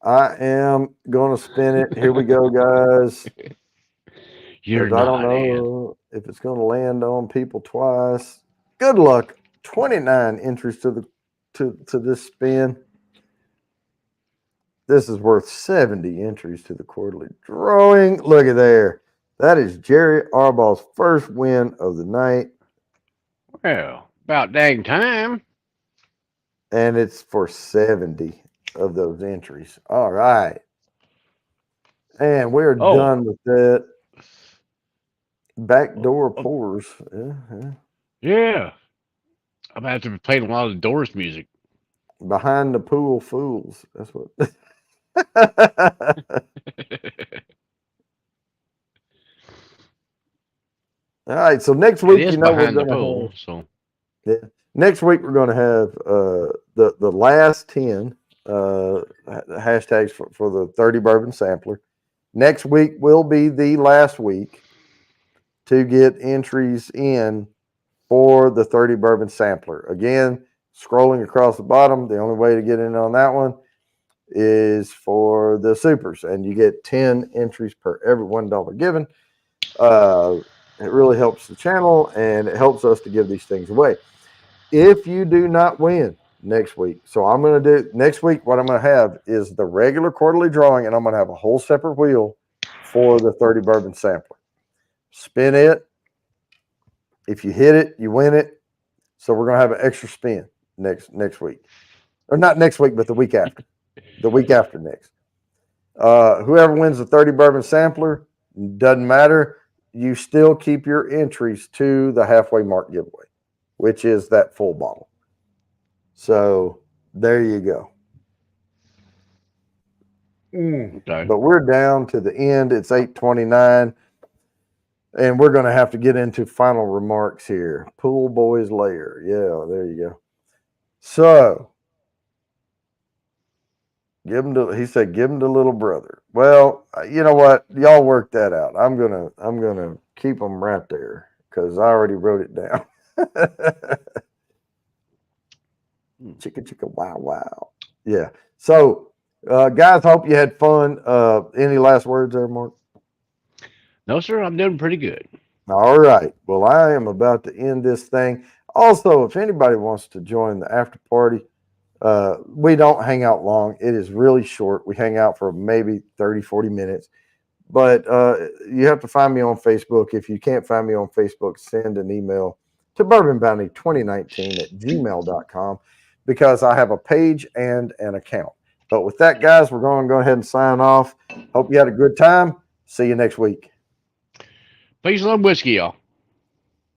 Speaker 1: I am going to spin it. Here we go, guys.
Speaker 2: I
Speaker 1: don't know if it's going to land on people twice. Good luck. 29 entries to this spin. This is worth 70 entries to the quarterly drawing. Look at there. That is Jerry Arbaugh's first win of the night.
Speaker 2: Well, about dang time.
Speaker 1: And it's for 70 of those entries. All right. And we're done with that. Backdoor pours.
Speaker 2: Yeah. I'm going to have to be playing a lot of Doors music.
Speaker 1: Behind the pool fools. That's what. All right. So next week,
Speaker 2: we're going to have.
Speaker 1: Yeah. Next week we're going to have the last 10 hashtags for the 30 bourbon sampler. Next week will be the last week to get entries in for the 30 bourbon sampler. Again, scrolling across the bottom, the only way to get in on that one is for the supers, and you get 10 entries per every $1 given. It really helps the channel, and it helps us to give these things away. If you do not win next week, so I'm going to do next week, what I'm going to have is the regular quarterly drawing, and I'm going to have a whole separate wheel for the 30 bourbon sampler. Spin it. If you hit it, you win it. So we're going to have an extra spin next week. Or not next week, but the week after. The week after next. Whoever wins the 30 bourbon sampler, doesn't matter. You still keep your entries to the halfway mark giveaway, which is that full bottle. So there you go.
Speaker 2: Okay.
Speaker 1: But we're down to the end. It's 8:29. And we're going to have to get into final remarks here. Pool boys lair. Yeah, there you go. So, he said, give him to little brother. Well, you know what? Y'all work that out. I'm gonna keep them right there because I already wrote it down. Chicka chicka wow wow. Yeah. So Guys, hope you had fun. Any last words there, Mark?
Speaker 2: No, sir, I'm doing pretty good.
Speaker 1: All right. Well, I am about to end this thing. Also, if anybody wants to join the after party, we don't hang out long. It is really short. We hang out for maybe 30, 40 minutes. But you have to find me on Facebook. If you can't find me on Facebook, send an email to bourbonbounty2019@gmail.com because I have a page and an account. But with that, guys, we're going to go ahead and sign off. Hope you had a good time. See you next week.
Speaker 2: Peace and love whiskey, y'all.